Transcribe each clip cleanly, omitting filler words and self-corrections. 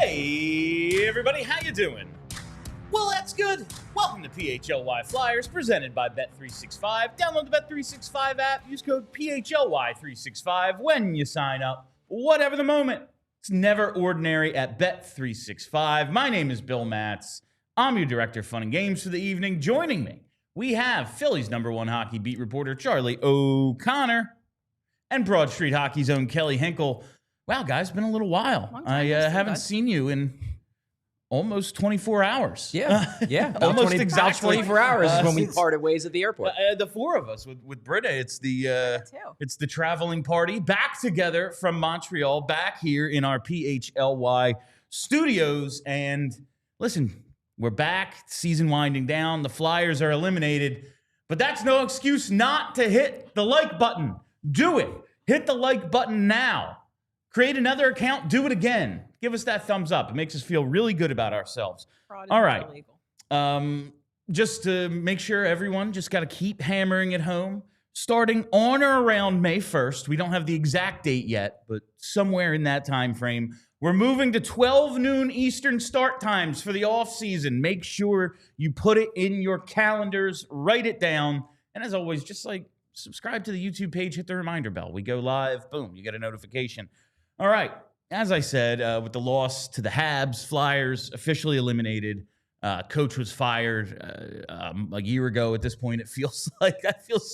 Hey everybody, how you doing? Well, that's good. Welcome to PHLY Flyers, presented by Bet365. Download the Bet365 app. Use code PHLY365 when you sign up. Whatever the moment, it's never ordinary at Bet365. My name is Bill Matz. I'm your director of fun and games for the evening. Joining me, we have Philly's #1 hockey beat reporter, Charlie O'Connor, and Broad Street Hockey's own Kelly Hinkle. Wow, guys, been a little while. I haven't seen you in almost 24 hours. Yeah. Almost exactly 24 hours is when we parted ways at the airport. The four of us with Britta. It's the traveling party back together from Montreal, back here in our PHLY studios. And listen, we're back. Season winding down. The Flyers are eliminated, but that's no excuse not to hit the like button. Do it. Hit the like button now. Create another account. Do it again. Give us that thumbs up. It makes us feel really good about ourselves. All right. Just to make sure everyone just got to keep hammering it home. Starting on or around May 1st, we don't have the exact date yet, but somewhere in that time frame, we're moving to 12 noon Eastern start times for the off season. Make sure you put it in your calendars, write it down, and as always, just like subscribe to the YouTube page, hit the reminder bell. We go live, boom, you get a notification. All right, as I said, with the loss to the Habs, Flyers officially eliminated. Coach was fired a year ago. At this point, it feels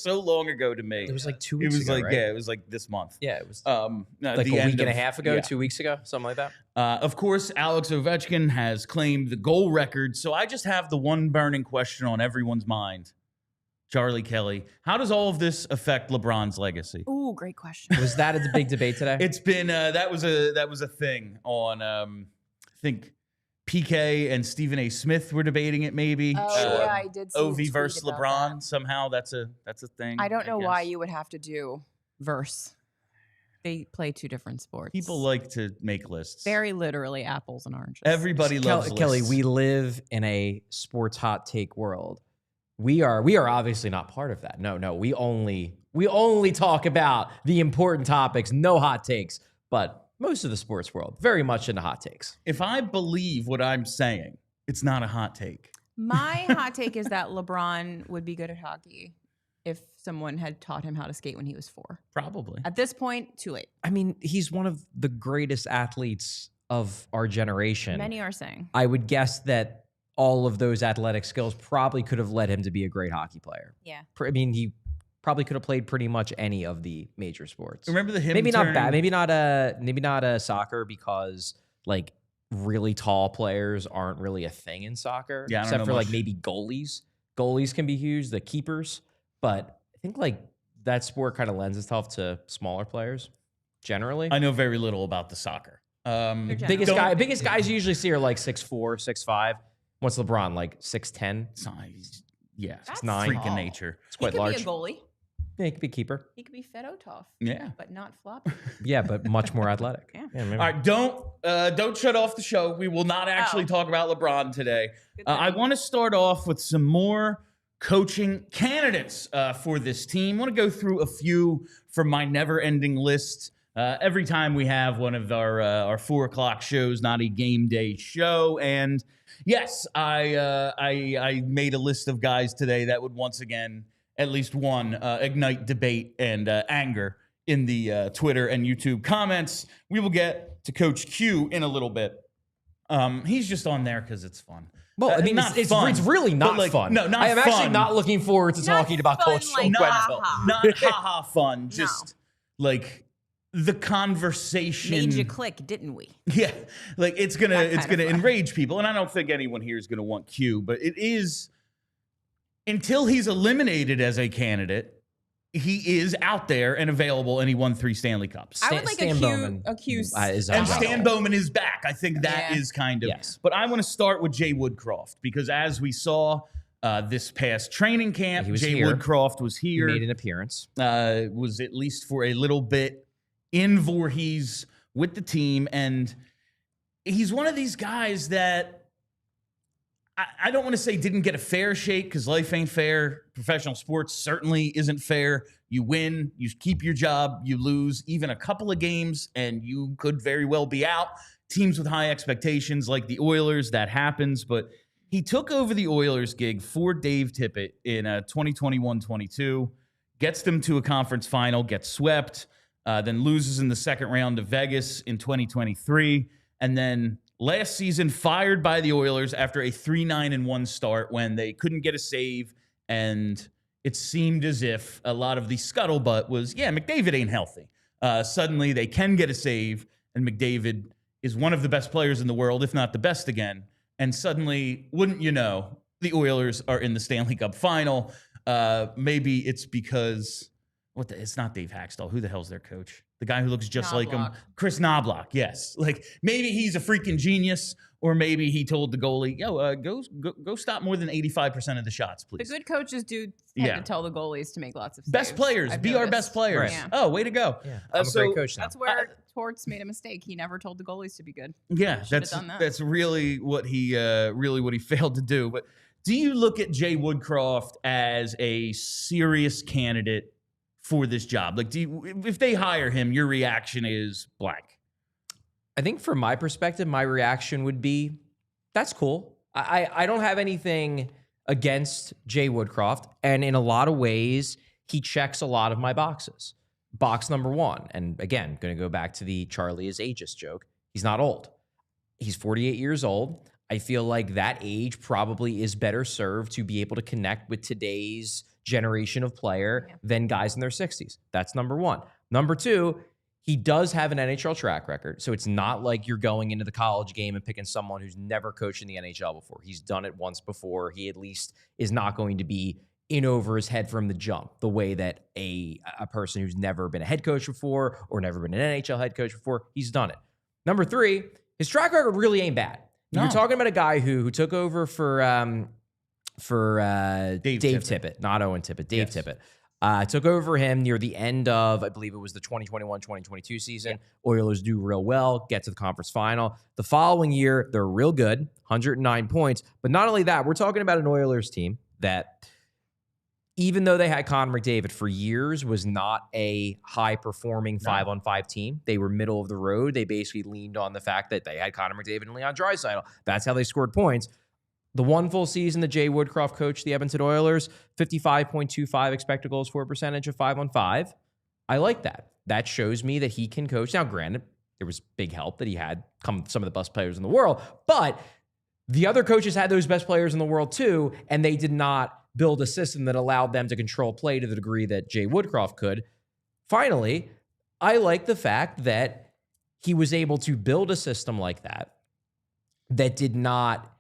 so long ago to me. It was like 2 weeks ago, right? Yeah, it was like this month. Yeah, it was like a week and a half ago, 2 weeks ago, something like that. Of course, Alex Ovechkin has claimed the goal record. So I just have the one burning question on everyone's mind. Charlie, Kelly, how does all of this affect LeBron's legacy? Ooh, great question. Was that the big debate today? It's been that was a thing on I think PK and Stephen A. Smith were debating it. Maybe yeah, I did see OV a versus tweet about LeBron. that. Somehow that's a thing. I don't know guess. why you would have to do verse. They play two different sports. People like to make lists. Very literally apples and oranges. Everybody loves lists. Kelly, we live in a sports hot take world. We are obviously not part of that. No, we only talk about the important topics, no hot takes. But most of the sports world, very much into hot takes. If I believe what I'm saying, it's not a hot take. My hot take is that LeBron would be good at hockey if someone had taught him how to skate when he was 4. Probably. At this point, too late. I mean, he's one of the greatest athletes of our generation. Many are saying. I would guess that all of those athletic skills probably could have led him to be a great hockey player. Yeah. I mean, he probably could have played pretty much any of the major sports. Remember the him maybe turn? Not bad. Maybe not a soccer because like really tall players aren't really a thing in soccer. Yeah, except for like maybe goalies. Goalies can be huge, the keepers. But I think like that sport kind of lends itself to smaller players generally. I know very little about the soccer. Biggest guys you usually see are like 6'4", 6'5". What's LeBron, like 6'10"? Yeah, That's 6'9". freak in nature. It's quite large. He could be a goalie. Yeah, he could be a keeper. He could be Fedotov. Yeah. But not floppy. Yeah, but much more athletic. Yeah. All right, don't shut off the show. We will not actually talk about LeBron today. I want to start off with some more coaching candidates for this team. I want to go through a few from my never-ending list. Every time we have one of our 4 o'clock shows, not a game day show, and yes, I made a list of guys today that would once again, at least one, ignite debate and anger in the Twitter and YouTube comments. We will get to Coach Q in a little bit. He's just on there because it's fun. Well, I mean, it's really not fun. No, not I am fun. actually not looking forward to talking about Coach like Quenneville. Not haha fun. Just like the conversation Made you click, didn't we? Yeah, like it's gonna fun. enrage people, and I don't think anyone here is gonna want Q, but it is until he's eliminated as a candidate, he is out there and available, and he won 3 Stanley Cups. I would like Stan Bowman a Q. And Stan Bowman is back. I think that is kind of. Yes. But I want to start with Jay Woodcroft because as we saw this past training camp, Jay Woodcroft was here. He made an appearance. Was at least for a little bit in Voorhees with the team, and he's one of these guys that I don't want to say didn't get a fair shake because life ain't fair. Professional sports certainly isn't fair. You win, you keep your job, you lose even a couple of games, and you could very well be out. Teams with high expectations like the Oilers, that happens. But he took over the Oilers gig for Dave Tippett in 2021-22, gets them to a conference final, gets swept, then loses in the second round of Vegas in 2023, and then last season, fired by the Oilers after a 3-9-1 start when they couldn't get a save, and it seemed as if a lot of the scuttlebutt was, McDavid ain't healthy. Suddenly, they can get a save, and McDavid is one of the best players in the world, if not the best again. And suddenly, wouldn't you know, the Oilers are in the Stanley Cup final. Maybe it's because it's not Dave Haxtell. Who the hell's their coach? The guy who looks just like him. Chris Knobloch, yes. Like, maybe he's a freaking genius, or maybe he told the goalie, go stop more than 85% of the shots, please. The good coaches do tend to tell the goalies to make lots of saves. Best players. Be our best players. Right. Yeah. Oh, way to go. Yeah. I'm a great coach now. That's where Torts made a mistake. He never told the goalies to be good. Yeah, that's really what he failed to do. But do you look at Jay Woodcroft as a serious candidate for this job? Like, if they hire him, your reaction is blank? I think from my perspective, my reaction would be, that's cool. I don't have anything against Jay Woodcroft. And in a lot of ways, he checks a lot of my boxes. Box number one, and again, going to go back to the Charlie is ageist joke. He's not old. He's 48 years old. I feel like that age probably is better served to be able to connect with today's generation of player than guys in their 60s. That's number one. Number two, he does have an NHL track record. So it's not like you're going into the college game and picking someone who's never coached in the NHL before. He's done it once before. He at least is not going to be in over his head from the jump, the way that a person who's never been a head coach before or never been an NHL head coach before, he's done it. Number three, his track record really ain't bad. No. You're talking about a guy who took over for Dave Tippett, not Owen Tippett, Dave Tippett. Took over him near the end of, I believe it was the 2021-2022 season. Yeah. Oilers do real well, get to the conference final. The following year, they're real good, 109 points. But not only that, we're talking about an Oilers team that, even though they had Connor McDavid for years, was not a high-performing 5-on-5 team. They were middle of the road. They basically leaned on the fact that they had Connor McDavid and Leon Draisaitl. That's how they scored points. The one full season that Jay Woodcroft coached the Edmonton Oilers, 55.25 expected goals for percentage of 5-on-5. I like that. That shows me that he can coach. Now, granted, there was big help that he had come some of the best players in the world, but the other coaches had those best players in the world too, and they did not build a system that allowed them to control play to the degree that Jay Woodcroft could. Finally, I like the fact that he was able to build a system like that did not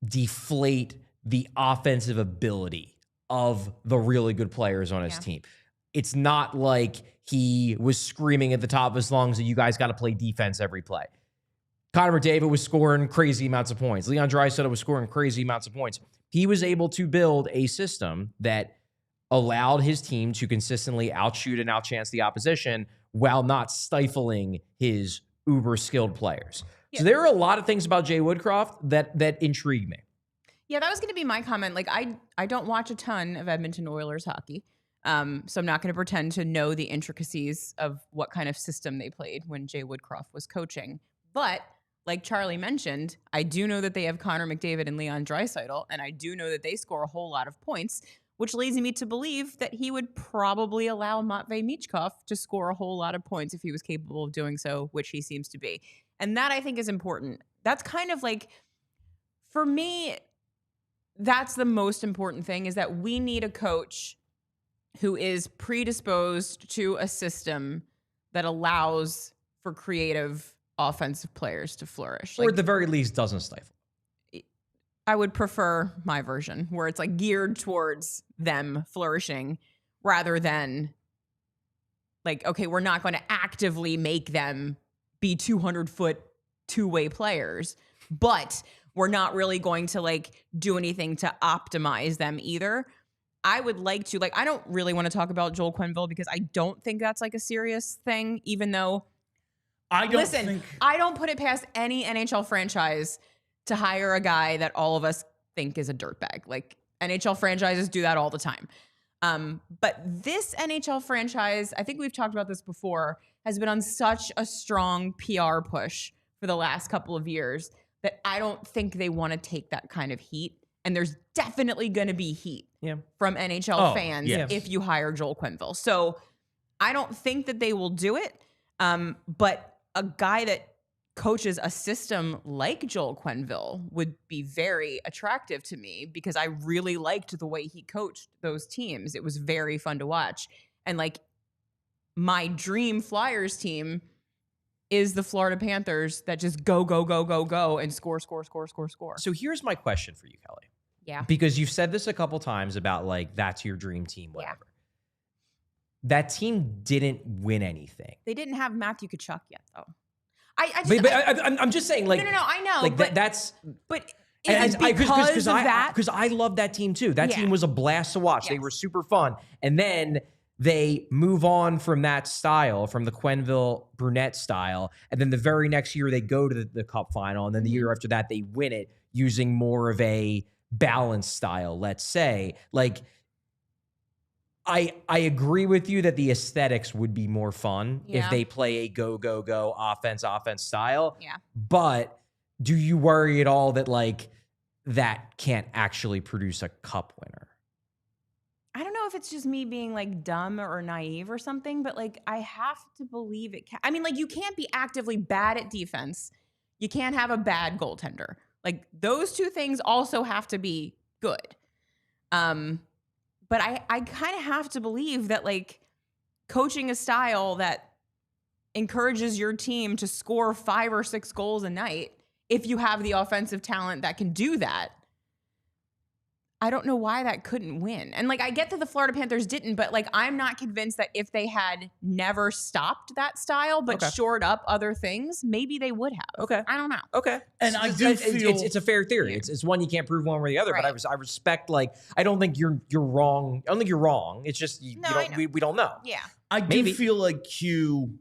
deflate the offensive ability of the really good players on his team. It's not like he was screaming at the top of his lungs that you guys got to play defense every play. Connor McDavid was scoring crazy amounts of points. Leon Draisaitl was scoring crazy amounts of points. He was able to build a system that allowed his team to consistently outshoot and outchance the opposition while not stifling his uber-skilled players. Yeah. So there are a lot of things about Jay Woodcroft that intrigue me. Yeah, that was going to be my comment. Like, I don't watch a ton of Edmonton Oilers hockey, so I'm not going to pretend to know the intricacies of what kind of system they played when Jay Woodcroft was coaching. But like Charlie mentioned, I do know that they have Connor McDavid and Leon Draisaitl, and I do know that they score a whole lot of points, which leads me to believe that he would probably allow Matvei Michkov to score a whole lot of points if he was capable of doing so, which he seems to be. And that, I think, is important. That's kind of like, for me, that's the most important thing, is that we need a coach who is predisposed to a system that allows for creative offensive players to flourish. Or at the very least, doesn't stifle. I would prefer my version, where it's like geared towards them flourishing rather than like, okay, we're not going to actively make them be 200-foot two-way players, but we're not really going to like do anything to optimize them either. I would like to, like, I don't really want to talk about Joel Quenneville because I don't think that's like a serious thing, even though I don't put it past any NHL franchise to hire a guy that all of us think is a dirtbag. Like NHL franchises do that all the time. But this NHL franchise, I think we've talked about this before, has been on such a strong PR push for the last couple of years that I don't think they want to take that kind of heat. And there's definitely going to be heat from NHL fans if you hire Joel Quenneville. So I don't think that they will do it. But a guy that coaches a system like Joel Quenneville would be very attractive to me because I really liked the way he coached those teams. It was very fun to watch. And like my dream Flyers team is the Florida Panthers that just go and score. So here's my question for you, Kelly. Yeah. Because you've said this a couple times about like, that's your dream team, whatever. Yeah. That team didn't win anything. They didn't have Matthew Tkachuk yet, though. I'm just saying, like, no, I know, like but that's. But is it because of that? Because I love that team too. That team was a blast to watch. Yes. They were super fun, and then they move on from that style, from the Quenneville Brunette style, and then the very next year they go to the Cup final, and then the year after that they win it using more of a balanced style. Let's say, like. I agree with you that the aesthetics would be more fun if they play a go offense style. Yeah. But do you worry at all that like that can't actually produce a cup winner? I don't know if it's just me being like dumb or naive or something, but like I have to believe it can. I mean, like you can't be actively bad at defense. You can't have a bad goaltender. Like those two things also have to be good. But I kind of have to believe that like coaching a style that encourages your team to score 5 or 6 goals a night, if you have the offensive talent that can do that, I don't know why that couldn't win. And like I get that the Florida Panthers didn't, but like I'm not convinced that if they had never stopped that style but shored up other things, maybe they would have. Okay. I don't know. Okay. And I do feel it's a fair theory. Yeah. It's one you can't prove one way or the other, but I respect like I don't think you're wrong. I don't think you're wrong. It's just we don't know. Yeah. I do feel like Q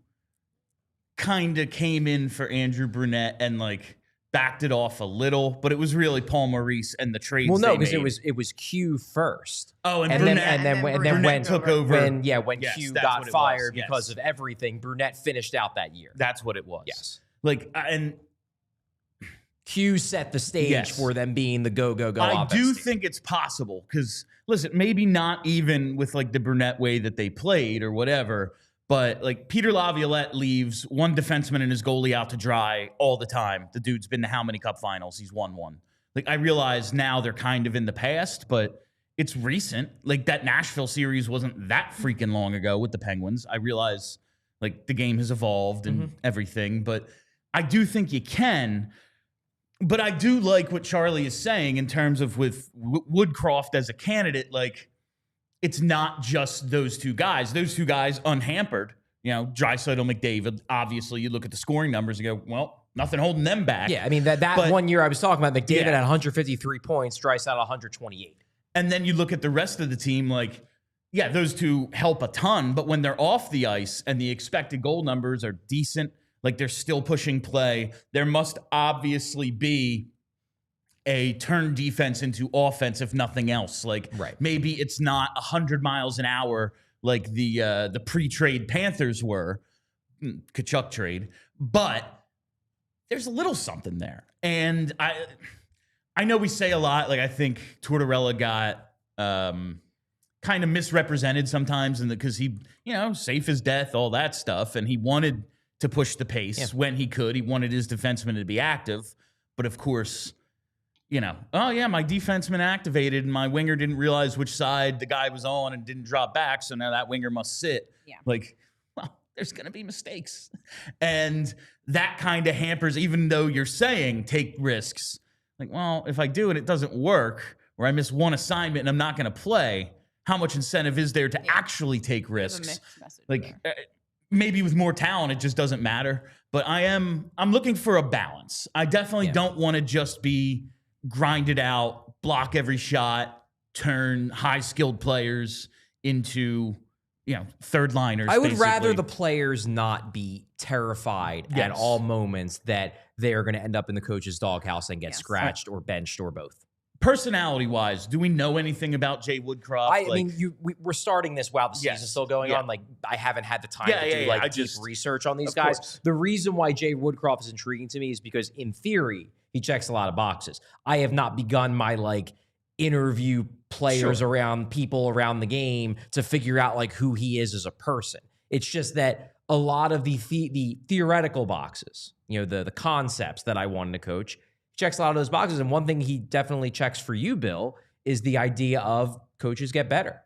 kind of came in for Andrew Brunette and like backed it off a little, but it was really Paul Maurice and the trades. Well, no, because it was Q first. Oh, and then when took over. When Q got fired because of everything, Brunette finished out that year. That's what it was. Yes, like and Q set the stage for them being the go. I do think it's possible because listen, maybe not even with like the Brunette way that they played or whatever. But like Peter Laviolette leaves one defenseman and his goalie out to dry all the time. The dude's been to how many cup finals? He's won one. Like I realize now they're kind of in the past, but it's recent. Like that Nashville series wasn't that freaking long ago with the Penguins. I realize like the game has evolved and everything, but I do think you can. But I do like what Charlie is saying in terms of with Woodcroft as a candidate, like it's not just those two guys. Those two guys unhampered, you know, Draisaitl, McDavid. Obviously, you look at the scoring numbers and go, well, nothing holding them back. Yeah, I mean, that one year I was talking about, McDavid had 153 points, Draisaitl 128. And then you look at the rest of the team, like, yeah, those two help a ton. But when they're off the ice and the expected goal numbers are decent, like they're still pushing play, there must obviously be a turn defense into offense, if nothing else. Like maybe it's not 100 miles an hour like the pre-trade Panthers were, Tkachuk trade, but there's a little something there. And I know we say a lot, like I think Tortorella got kind of misrepresented sometimes because he, you know, safe as death, all that stuff, and he wanted to push the pace when he could. He wanted his defensemen to be active, but of course, you know, oh yeah, my defenseman activated and my winger didn't realize which side the guy was on and didn't drop back, so now that winger must sit. Yeah. Like, well, there's going to be mistakes. And that kind of hampers, even though you're saying take risks. Like, well, if I do and it doesn't work, or I miss one assignment and I'm not going to play, how much incentive is there to actually take risks? Like, maybe with more talent, it just doesn't matter. But I'm looking for a balance. I definitely don't want to just be grind it out, block every shot, turn high-skilled players into, you know, third liners. I would rather the players not be terrified at all moments that they are going to end up in the coach's doghouse and get scratched or benched or both. personality-wise, do we know anything about Jay Woodcroft? I mean, we're starting this while the season's Yes. still going Yeah. on. Like, I haven't had the time Yeah, to yeah, do yeah. like I deep just- research on these of guys. course. The reason why Jay Woodcroft is intriguing to me is because, in theory, he checks a lot of boxes. I have not begun my like interview players around people around the game to figure out like who he is as a person. It's just that a lot of the theoretical boxes, you know, the concepts that I wanted to coach, checks a lot of those boxes. And one thing he definitely checks for you, Bill, is the idea of coaches get better.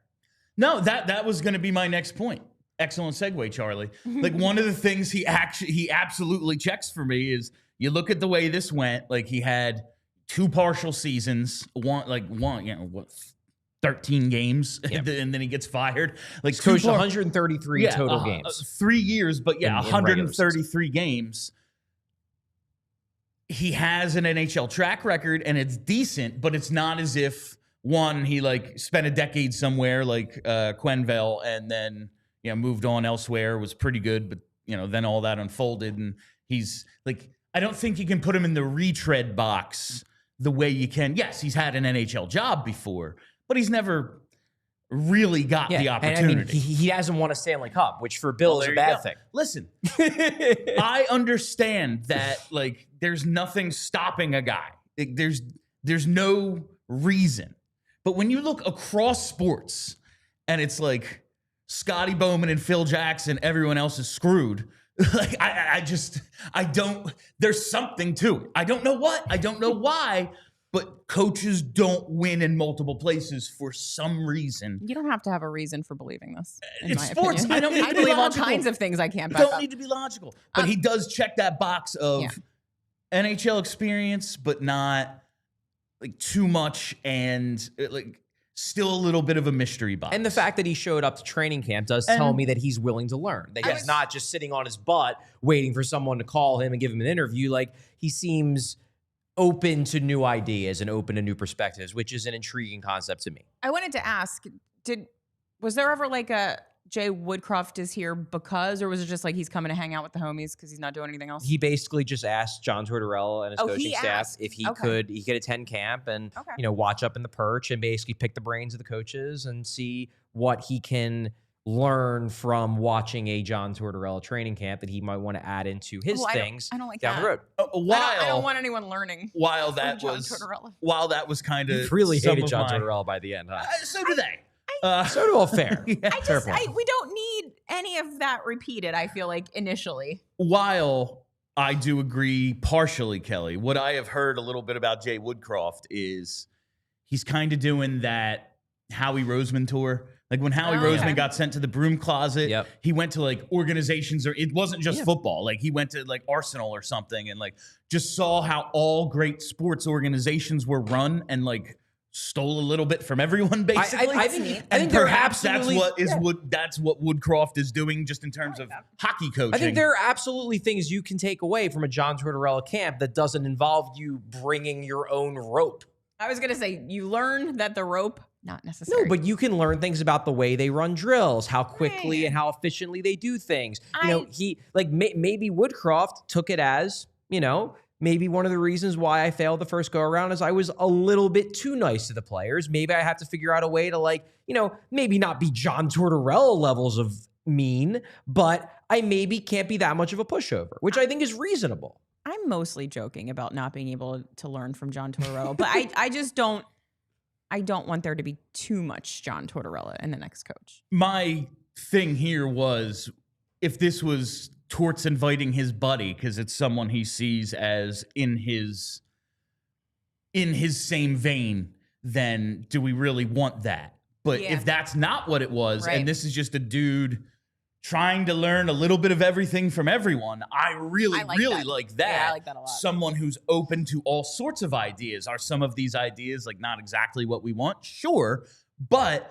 No, that was going to be my next point. Excellent segue, Charlie. Like one of the things he absolutely checks for me is you look at the way this went. Like he had 2 partial seasons, 13 games, and then he gets fired. Like He's coached 133 total games. 3 years, but in regular 133 games. He has an NHL track record, and it's decent, but it's not as if he like spent a decade somewhere like Quenneville, and then moved on elsewhere, was pretty good, but then all that unfolded, and he's like, I don't think you can put him in the retread box the way you can. Yes, he's had an NHL job before, but he's never really got the opportunity. And I mean, he hasn't won a Stanley Cup, which for Bill is a bad thing. Listen, I understand that like there's nothing stopping a guy. Like, there's no reason. But when you look across sports and it's like Scotty Bowman and Phil Jackson, everyone else is screwed. Like I don't, there's something to it. I don't know what, I don't know why, but coaches don't win in multiple places for some reason. You don't have to have a reason for believing this. In It's my sports. opinion. I don't need to be believe all logical. kinds of things I can't back Don't up. need to be logical. But he does check that box of NHL experience, but not like too much, and like still a little bit of a mystery box. And the fact that he showed up to training camp does tell me that he's willing to learn. That he's not just sitting on his butt waiting for someone to call him and give him an interview. Like, he seems open to new ideas and open to new perspectives, which is an intriguing concept to me. I wanted to ask, was there ever like a Jay Woodcroft is here because, or was it just like he's coming to hang out with the homies because he's not doing anything else? He basically just asked John Tortorella and his coaching staff if he could attend camp and watch up in the perch and basically pick the brains of the coaches and see what he can learn from watching a John Tortorella training camp that he might want to add into his things I don't like down that. the road. I don't want anyone learning. While that John was Tortorella. kind of You really hated John Tortorella by the end, huh? So do they. So do all fair. we don't need any of that repeated, I feel like, initially. While I do agree partially, Kelly, what I have heard a little bit about Jay Woodcroft is he's kind of doing that Howie Roseman tour. Like when Howie Roseman got sent to the broom closet, he went to like organizations, or it wasn't just football. Like he went to like Arsenal or something and like just saw how all great sports organizations were run and like stole a little bit from everyone, basically. I think perhaps that's what Woodcroft is doing, just in terms of hockey coaching. I think there are absolutely things you can take away from a John Tortorella camp that doesn't involve you bringing your own rope. I was gonna say, you learn that the rope, not necessary. No, but you can learn things about the way they run drills, how quickly and how efficiently they do things. He maybe Woodcroft took it as, maybe one of the reasons why I failed the first go around is I was a little bit too nice to the players. Maybe I have to figure out a way to maybe not be John Tortorella levels of mean, but I maybe can't be that much of a pushover, which I think is reasonable. I'm mostly joking about not being able to learn from John Tortorella, but I just don't want there to be too much John Tortorella in the next coach. My thing here was, if this was Torts inviting his buddy because it's someone he sees as in his same vein, then do we really want that? But if that's not what it was, and this is just a dude trying to learn a little bit of everything from everyone, I really like that. Yeah, I like that a lot. Someone who's open to all sorts of ideas. Are some of these ideas like not exactly what we want? Sure, but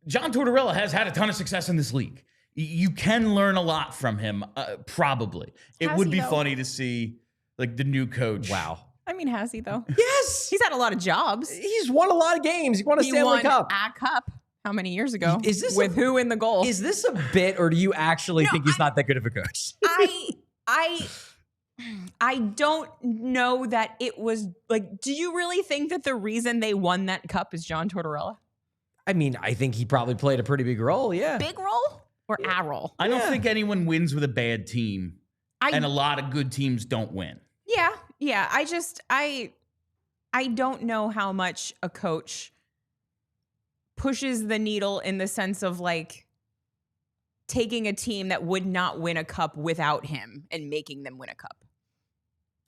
John Tortorella has had a ton of success in this league. You can learn a lot from him, probably. It would be funny to see like the new coach. Wow. I mean, has he though? Yes. He's had a lot of jobs. He's won a lot of games. He won a Stanley Cup. A cup. How many years ago? Is this with who in the goal? Is this a bit, or do you actually think he's not that good of a coach? I don't know that it was like, do you really think that the reason they won that cup is John Tortorella? I mean, I think he probably played a pretty big role. Yeah. Big role or a role? I don't think anyone wins with a bad team, and a lot of good teams don't win. Yeah. I don't know how much a coach pushes the needle in the sense of like taking a team that would not win a cup without him and making them win a cup.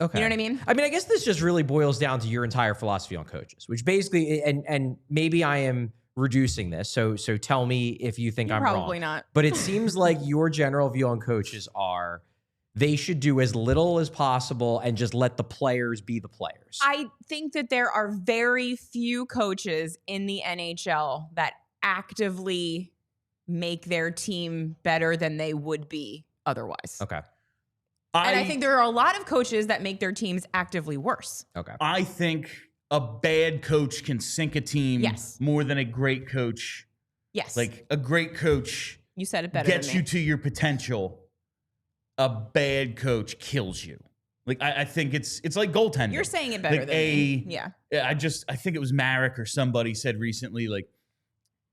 Okay. You know what I mean? I mean, I guess this just really boils down to your entire philosophy on coaches, which basically, and maybe I am reducing this. So tell me if you think I'm wrong. Probably not. But it seems like your general view on coaches are they should do as little as possible and just let the players be the players. I think that there are very few coaches in the NHL that actively make their team better than they would be otherwise. Okay. And I think there are a lot of coaches that make their teams actively worse. Okay. I think a bad coach can sink a team more than a great coach. Yes. Like a great coach you said it better gets than me. you to your potential. A bad coach kills you. Like I think it's like goaltending. You're saying it better than me. Yeah. I think it was Marek or somebody said recently, like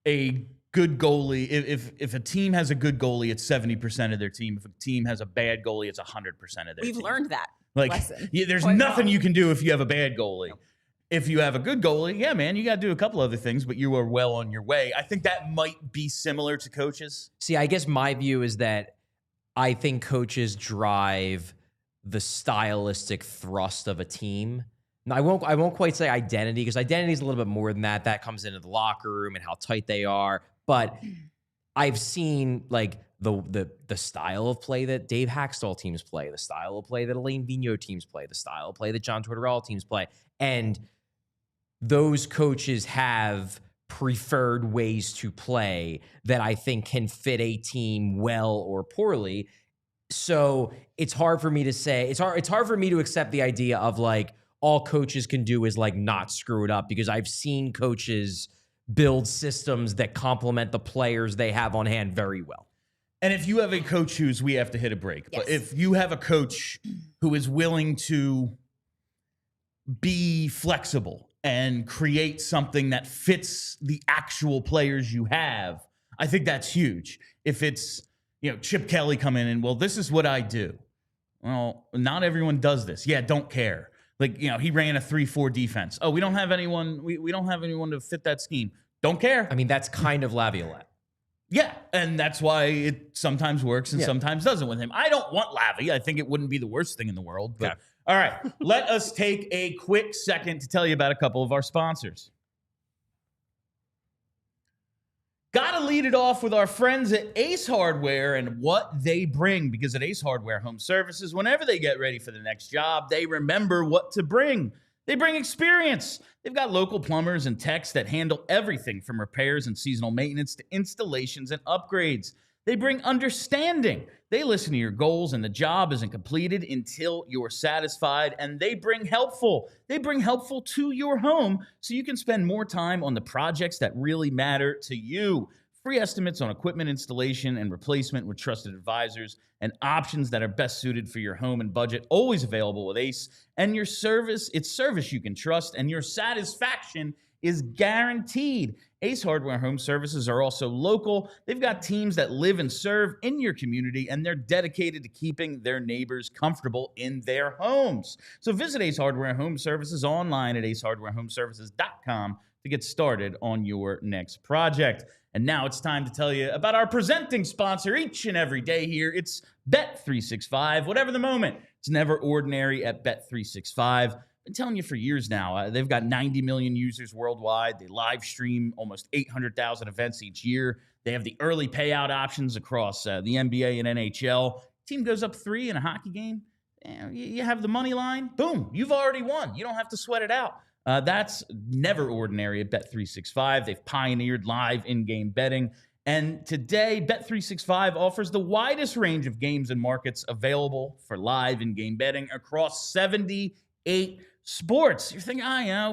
a good goalie, if a team has a good goalie, it's 70% of their team. If a team has a bad goalie, it's 100% of their team. We've learned that lesson. There's nothing you can do if you have a bad goalie. Nope. If you have a good goalie, yeah, man, you got to do a couple other things, but you are well on your way. I think that might be similar to coaches. See, I guess my view is that I think coaches drive the stylistic thrust of a team. Now, I won't quite say identity, because identity is a little bit more than that. That comes into the locker room and how tight they are. But I've seen like the style of play that Dave Haxtell teams play, the style of play that Alain Vigneault teams play, the style of play that John Tortorella teams play. And those coaches have preferred ways to play that I think can fit a team well or poorly. So it's hard for me to say, it's hard for me to accept the idea of like all coaches can do is like not screw it up, because I've seen coaches build systems that complement the players they have on hand very well. And if you have a coach we have to hit a break, but if you have a coach who is willing to be flexible and create something that fits the actual players you have, I think that's huge. If it's, Chip Kelly come in and, well, this is what I do. Well, not everyone does this. Yeah, don't care. Like, he ran a 3-4 defense. Oh, we don't have anyone. We don't have anyone to fit that scheme. Don't care. I mean, that's kind of Laviolette. Yeah, and that's why it sometimes works and sometimes doesn't with him. I don't want Lavi. I think it wouldn't be the worst thing in the world. But all right, let us take a quick second to tell you about a couple of our sponsors. Got to lead it off with our friends at Ace Hardware and what they bring, because at Ace Hardware Home Services, whenever they get ready for the next job, they remember what to bring. They bring experience. They've got local plumbers and techs that handle everything from repairs and seasonal maintenance to installations and upgrades. They bring understanding. They listen to your goals, and the job isn't completed until you're satisfied. And they bring helpful. They bring helpful to your home so you can spend more time on the projects that really matter to you. Free estimates on equipment installation and replacement with trusted advisors, and options that are best suited for your home and budget. Always available with Ace. And your service, it's service you can trust, and your satisfaction is guaranteed. Ace Hardware Home Services are also local. They've got teams that live and serve in your community, and they're dedicated to keeping their neighbors comfortable in their homes. So visit Ace Hardware Home Services online at acehardwarehomeservices.com to get started on your next project. And now it's time to tell you about our presenting sponsor each and every day here. It's Bet365. Whatever the moment, it's never ordinary at Bet365. Been telling you for years now. They've got 90 million users worldwide. They live stream almost 800,000 events each year. They have the early payout options across the NBA and NHL. Team goes up 3 in a hockey game. You have the money line. Boom, you've already won. You don't have to sweat it out. That's never ordinary at Bet365. They've pioneered live in-game betting. And today, Bet365 offers the widest range of games and markets available for live in-game betting across 78 sports. You're thinking,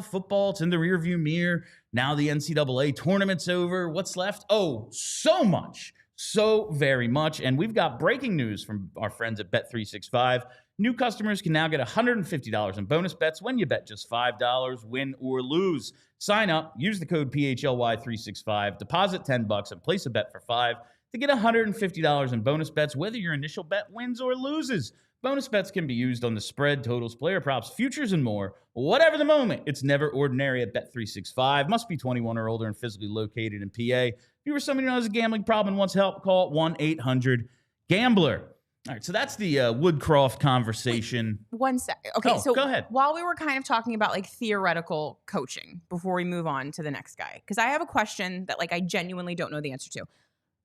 football, it's in the rearview mirror. Now the NCAA tournament's over. What's left? Oh, so much. so very much. And we've got breaking news from our friends at Bet365. New customers can now get $150 in bonus bets when you bet just $5, win or lose. Sign up, use the code PHLY365, deposit $10, and place a bet for $5 to get $150 in bonus bets, whether your initial bet wins or loses. Bonus bets can be used on the spread, totals, player props, futures, and more. Whatever the moment, it's never ordinary at Bet365. Must be 21 or older and physically located in PA. If you or somebody who has a gambling problem and wants help, call 1-800-GAMBLER. All right, so that's the Woodcroft conversation. Wait, 1 sec. Okay, so go ahead. While we were kind of talking about like theoretical coaching before we move on to the next guy, because I have a question that like I genuinely don't know the answer to.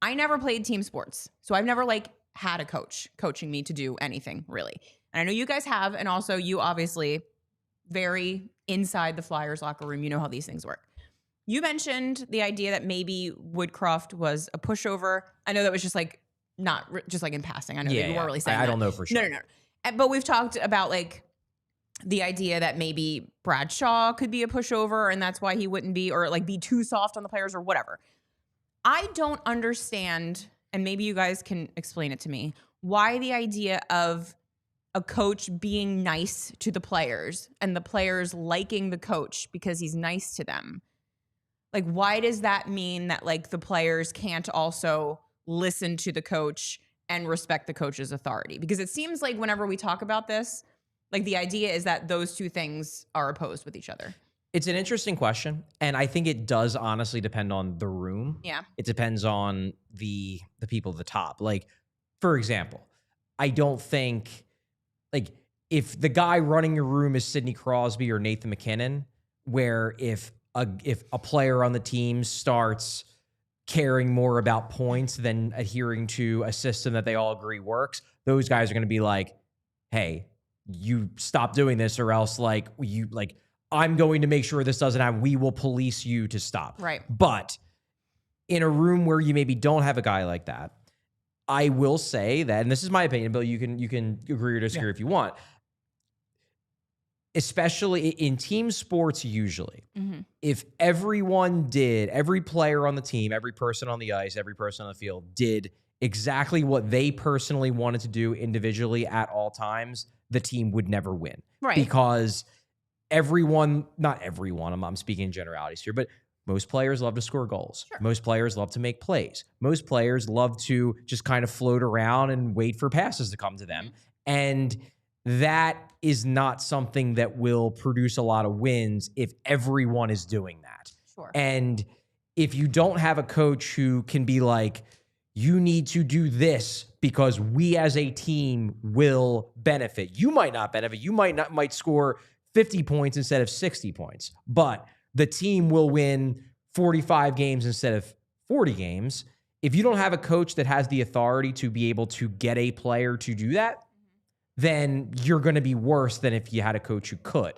I never played team sports, so I've never like had a coach coaching me to do anything really. And I know you guys have, and also you obviously very inside the Flyers locker room. You know how these things work. You mentioned the idea that maybe Woodcroft was a pushover. I know that was just like just like in passing. I know that you weren't really saying I don't know for sure. No. But we've talked about like the idea that maybe Bradshaw could be a pushover and that's why he wouldn't be, or like be too soft on the players or whatever. I don't understand, and maybe you guys can explain it to me, why the idea of a coach being nice to the players and the players liking the coach because he's nice to them. Like, why does that mean that like the players can't also listen to the coach and respect the coach's authority? Because it seems like whenever we talk about this, like the idea is that those two things are opposed with each other. It's an interesting question, and I think it does honestly depend on the room. Yeah. It depends on the people at the top. Like, for example, I don't think, like, if the guy running your room is Sidney Crosby or Nathan McKinnon, where if a player on the team starts caring more about points than adhering to a system that they all agree works, those guys are going to be like, hey, you stop doing this or else I'm going to make sure this doesn't happen. We will police you to stop. Right. But in a room where you maybe don't have a guy like that, I will say that, and this is my opinion, Bill, you can agree or disagree if you want, especially in team sports usually, if every player on the team, every person on the ice, every person on the field did exactly what they personally wanted to do individually at all times, the team would never win. Right. Because not everyone, I'm speaking in generalities here, but most players love to score goals. Sure. Most players love to make plays. Most players love to just kind of float around and wait for passes to come to them. And that is not something that will produce a lot of wins if everyone is doing that. Sure. And if you don't have a coach who can be like, you need to do this because we as a team will benefit. You might not benefit. You might score 50 points instead of 60 points, but the team will win 45 games instead of 40 games. If you don't have a coach that has the authority to be able to get a player to do that, then you're going to be worse than if you had a coach who could.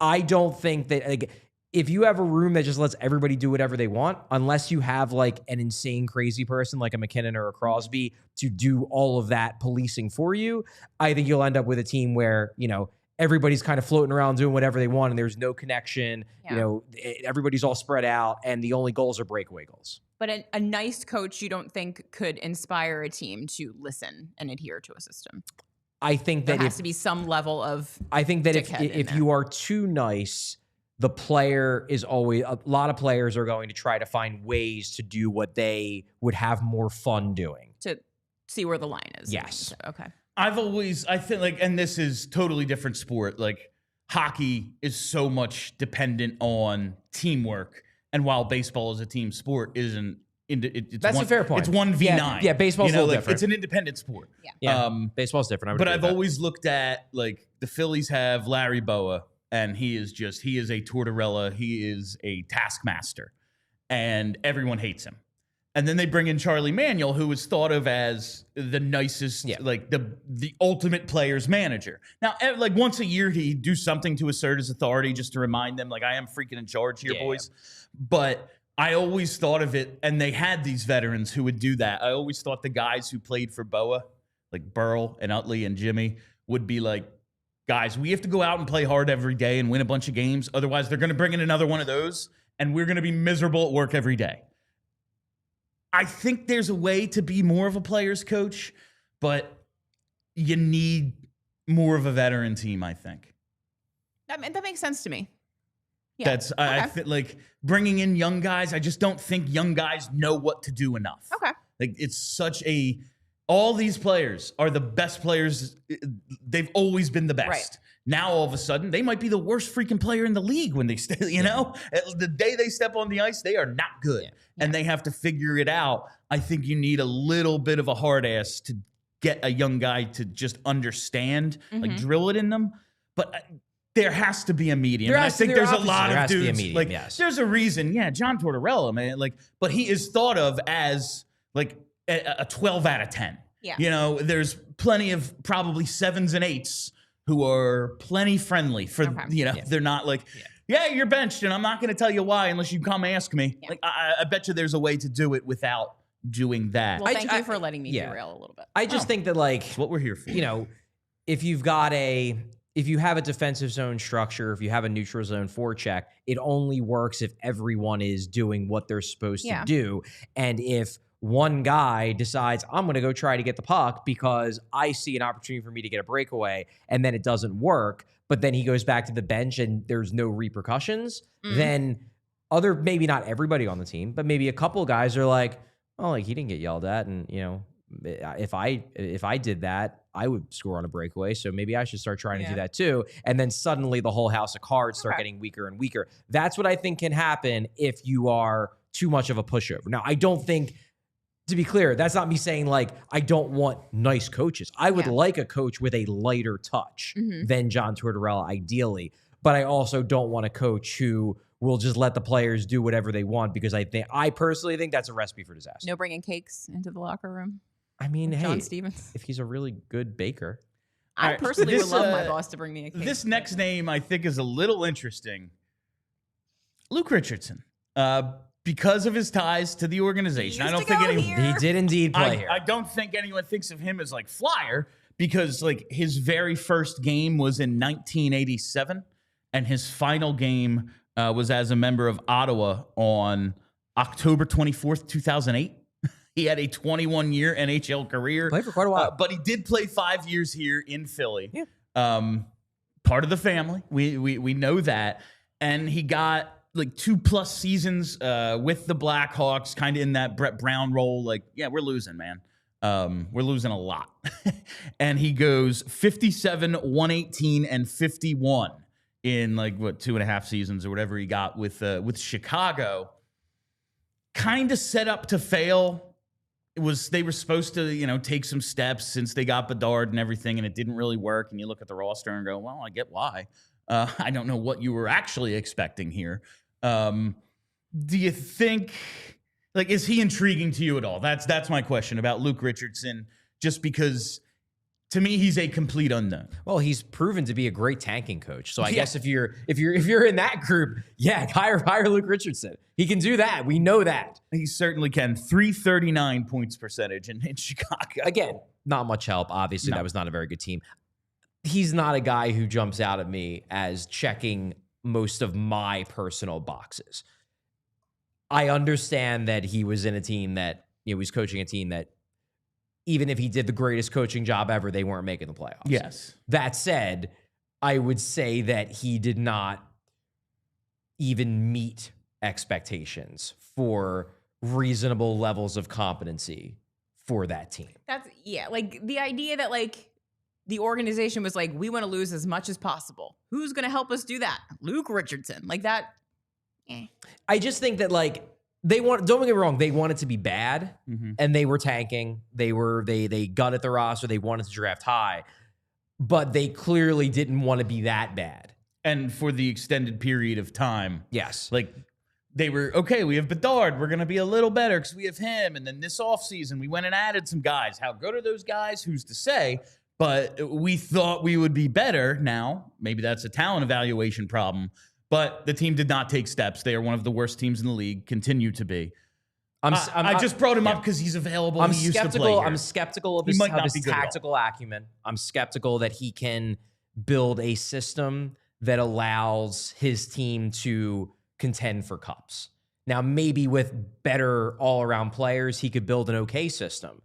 I don't think that, like, if you have a room that just lets everybody do whatever they want, unless you have like an insane crazy person like a McKinnon or a Crosby to do all of that policing for you, I think you'll end up with a team where, everybody's kind of floating around doing whatever they want and there's no connection. Yeah. Everybody's all spread out and the only goals are breakaway goals. But a nice coach, you don't think could inspire a team to listen and adhere to a system? I think that there has to be some level of. I think that if you are too nice, the player is always, a lot of players are going to try to find ways to do what they would have more fun doing. To see where the line is. Yes. Okay. I think like, and this is totally different sport. Like hockey is so much dependent on teamwork. And while baseball is a team sport, that's a fair point. It's 1v9. Yeah, baseball's a little different. It's an independent sport. Yeah. Baseball's different. But I've always looked at, like, the Phillies have Larry Boa, and he is a Tortorella. He is a taskmaster, and everyone hates him. And then they bring in Charlie Manuel, who is thought of as the nicest, like the ultimate player's manager. Now, like once a year, he'd do something to assert his authority just to remind them, like, I am freaking in charge here, boys. But I always thought of it, and they had these veterans who would do that. I always thought the guys who played for Boa, like Burl and Utley and Jimmy, would be like, guys, we have to go out and play hard every day and win a bunch of games. Otherwise, they're going to bring in another one of those, and we're going to be miserable at work every day. I think there's a way to be more of a player's coach, but you need more of a veteran team, I think. That makes sense to me. Yeah. I feel like bringing in young guys, I just don't think young guys know what to do enough. Okay. Like it's such a, all these players are the best players. They've always been the best. Right. Now, all of a sudden, they might be the worst freaking player in the league when they, know, the day they step on the ice, they are not good. And they have to figure it out. I think you need a little bit of a hard ass to get a young guy to just understand, like drill it in them. But there has to be a medium. I think there's a lot of dudes. Like, there's a reason. Yeah, John Tortorella, man. Like, but he is thought of as like a 12 out of 10. Yeah. You know, there's plenty of probably 7s and 8s who are plenty friendly for, they're not like, you're benched and I'm not going to tell you why unless you come ask me. Yeah. Like, I bet you there's a way to do it without doing that. Well, thank you for letting me derail a little bit. I just think that, like, that's what we're here for. You know, if you have a defensive zone structure, if you have a neutral zone forecheck, it only works if everyone is doing what they're supposed to do. And if one guy decides, I'm going to go try to get the puck because I see an opportunity for me to get a breakaway, and then it doesn't work, but then he goes back to the bench and there's no repercussions, then maybe not everybody on the team, but maybe a couple of guys are like, oh, like he didn't get yelled at, and if I did that, I would score on a breakaway, so maybe I should start trying to do that too. And then suddenly the whole house of cards start getting weaker and weaker. That's what I think can happen if you are too much of a pushover. Now, I don't think, to be clear, that's not me saying like I don't want nice coaches. I would like a coach with a lighter touch than John Tortorella, ideally. But I also don't want a coach who will just let the players do whatever they want, because I personally think that's a recipe for disaster. No bringing cakes into the locker room. I mean, John Stevens, if he's a really good baker. I personally would love my boss to bring me a cake. This next name I think is a little interesting. Luke Richardson. Because of his ties to the organization. I don't think he did indeed play here. I don't think anyone thinks of him as like Flyer, because like his very first game was in 1987 and his final game was as a member of Ottawa on October 24th, 2008. He had a 21-year NHL career. Played for quite a while. But he did play 5 years here in Philly. Yeah. Part of the family. We know that. And he got like 2+ seasons with the Blackhawks, kind of in that Brett Brown role. Like, yeah, we're losing, man. We're losing a lot. And he goes 57, 118, and 51 in like, 2.5 seasons or whatever he got with Chicago. Kind of set up to fail. They were supposed to, take some steps since they got Bedard and everything, and it didn't really work. And you look at the roster and go, well, I get why. I don't know what you were actually expecting here. Do you think, like, is he intriguing to you at all? That's my question about Luke Richardson, just because to me he's a complete unknown. Well, he's proven to be a great tanking coach. So I guess if you're in that group, hire Luke Richardson. He can do that. We know that. He certainly can. 339 points percentage in Chicago. Again, not much help. Obviously, that was not a very good team. He's not a guy who jumps out at me as checking most of my personal boxes. I understand that he was in a team that, was coaching a team that, even if he did the greatest coaching job ever, they weren't making the playoffs. Yes. That said, I would say that he did not even meet expectations for reasonable levels of competency for that team. Like the idea that like the organization was like, we want to lose as much as possible. Who's going to help us do that? Luke Richardson. Like that. I just think that like don't get me wrong, they wanted to be bad and they were tanking. They gutted the roster. They wanted to draft high, but they clearly didn't want to be that bad. And for the extended period of time. Yes. Like they were, okay, we have Bedard. We're going to be a little better because we have him. And then this offseason, we went and added some guys. How good are those guys? Who's to say? But we thought we would be better. Now, maybe that's a talent evaluation problem. But the team did not take steps. They are one of the worst teams in the league, continue to be. I just brought him up because he's available. I'm he used to play here. I'm skeptical of his tactical acumen. I'm skeptical that he can build a system that allows his team to contend for cups. Now, maybe with better all-around players, he could build an okay system.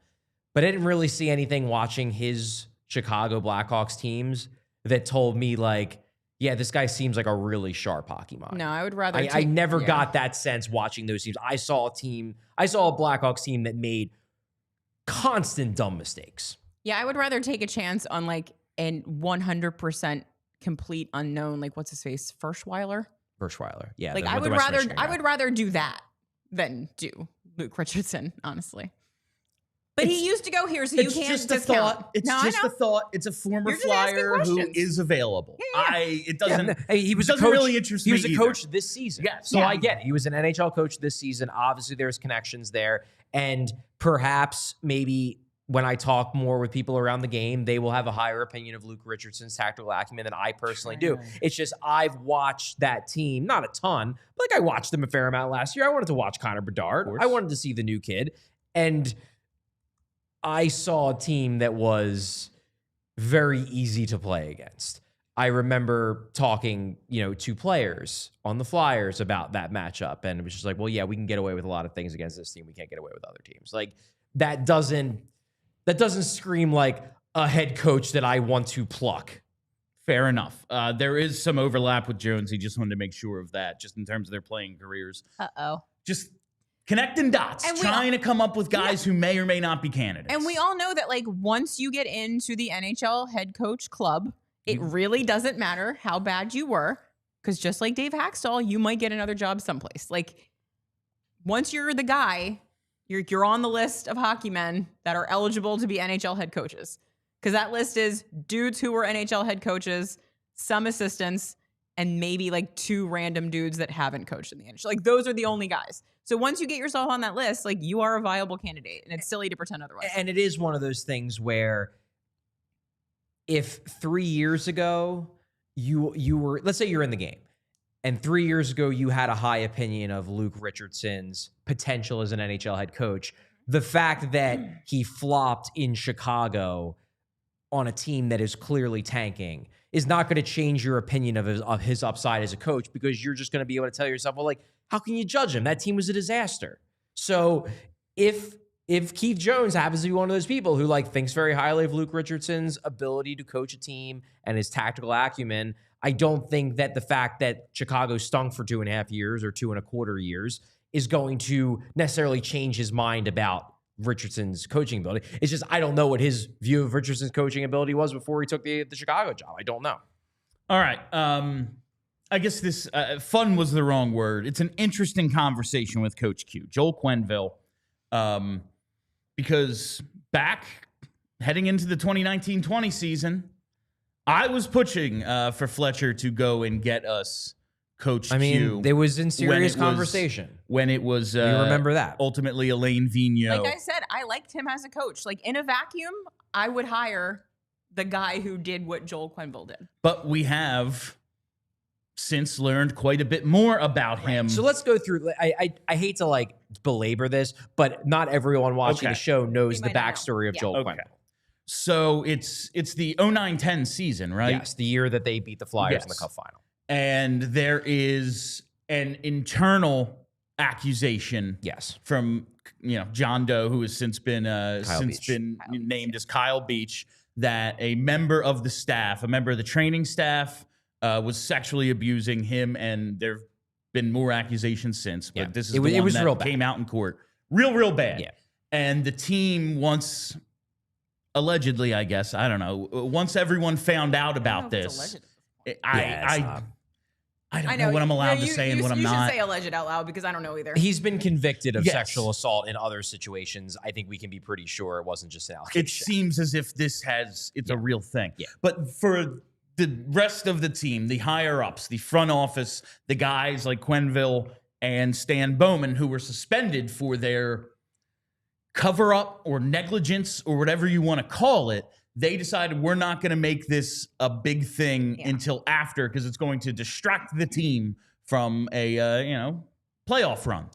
But I didn't really see anything watching his Chicago Blackhawks teams that told me, like, yeah, this guy seems like a really sharp hockey mind. No, I would rather. I never got that sense watching those teams. I saw a Blackhawks team that made constant dumb mistakes. Yeah, I would rather take a chance on like a 100% complete unknown, like what's his face, Verschweiler. Yeah. Like I would rather do that than do Luke Richardson, honestly. But he used to go here, so you can't just discount. a thought. It's just a thought. It's a former Flyer who is available. It doesn't. He was doesn't a coach. Really interest he was me a coach this season. Yes. So I get it. He was an NHL coach this season. Obviously, there's connections there, and perhaps maybe when I talk more with people around the game, they will have a higher opinion of Luke Richardson's tactical acumen than I personally do. It's just I've watched that team, not a ton, but like I watched them a fair amount last year. I wanted to watch Connor Bedard. I wanted to see the new kid, and I saw a team that was very easy to play against. I remember talking, to players on the Flyers about that matchup, and it was just like, well, yeah, we can get away with a lot of things against this team. We can't get away with other teams. Like that doesn't scream like a head coach that I want to pluck. Fair enough. There is some overlap with Jones. He just wanted to make sure of that, just in terms of their playing careers. Just connecting dots, trying to come up with guys who may or may not be candidates. And we all know that, like, once you get into the NHL head coach club, it really doesn't matter how bad you were, because just like Dave Hackstall, you might get another job someplace. Like, once you're the guy, you're on the list of hockey men that are eligible to be NHL head coaches, because that list is dudes who were NHL head coaches, some assistants, and maybe like 2 random dudes that haven't coached in the NHL. Like, those are the only guys. So once you get yourself on that list, like, you are a viable candidate, and it's silly to pretend otherwise. And it is one of those things where if 3 years ago you were, let's say you're in the game, and 3 years ago you had a high opinion of Luke Richardson's potential as an NHL head coach, the fact that he flopped in Chicago on a team that is clearly tanking is not going to change your opinion of his upside as a coach, because you're just going to be able to tell yourself, well, like, how can you judge him? That team was a disaster. So if Keith Jones happens to be one of those people who like thinks very highly of Luke Richardson's ability to coach a team and his tactical acumen, I don't think that the fact that Chicago stunk for 2.5 years or 2.25 years is going to necessarily change his mind about Richardson's coaching ability. It's just, I don't know what his view of Richardson's coaching ability was before he took the Chicago job. I don't know. All right. I guess this fun was the wrong word. It's an interesting conversation with Coach Q, Joel Quenneville, because back heading into the 2019-20 season, I was pushing for Fletcher to go and get us Coach Q. I mean, there was in serious conversation. When it was, you remember that. Ultimately, Elaine Vigneault. Like I said, I liked him as a coach. Like, in a vacuum, I would hire the guy who did what Joel Quenneville did. But we have since learned quite a bit more about him. So let's go through. I hate to like belabor this, but not everyone watching the show knows the backstory of Joel Quenneville. So it's the 09-10 season, right? Yes, the year that they beat the Flyers in the Cup final. And there is an internal accusation, from John Doe, who has since been named as Kyle Beach, that a member of the staff, a member of the training staff, was sexually abusing him, and there've been more accusations since. But this is the one that came out in court, real bad. Yeah. And the team once, allegedly, I guess, I don't know, once everyone found out about this, I don't know what I'm allowed to say and what I'm not. You should say alleged out loud, because I don't know either. He's been convicted of sexual assault in other situations. I think we can be pretty sure it wasn't just an allegation. It seems as if it's a real thing. Yeah. But for the rest of the team, the higher-ups, the front office, the guys like Quenneville and Stan Bowman, who were suspended for their cover-up or negligence or whatever you want to call it, they decided we're not going to make this a big thing until after, because it's going to distract the team from a playoff run.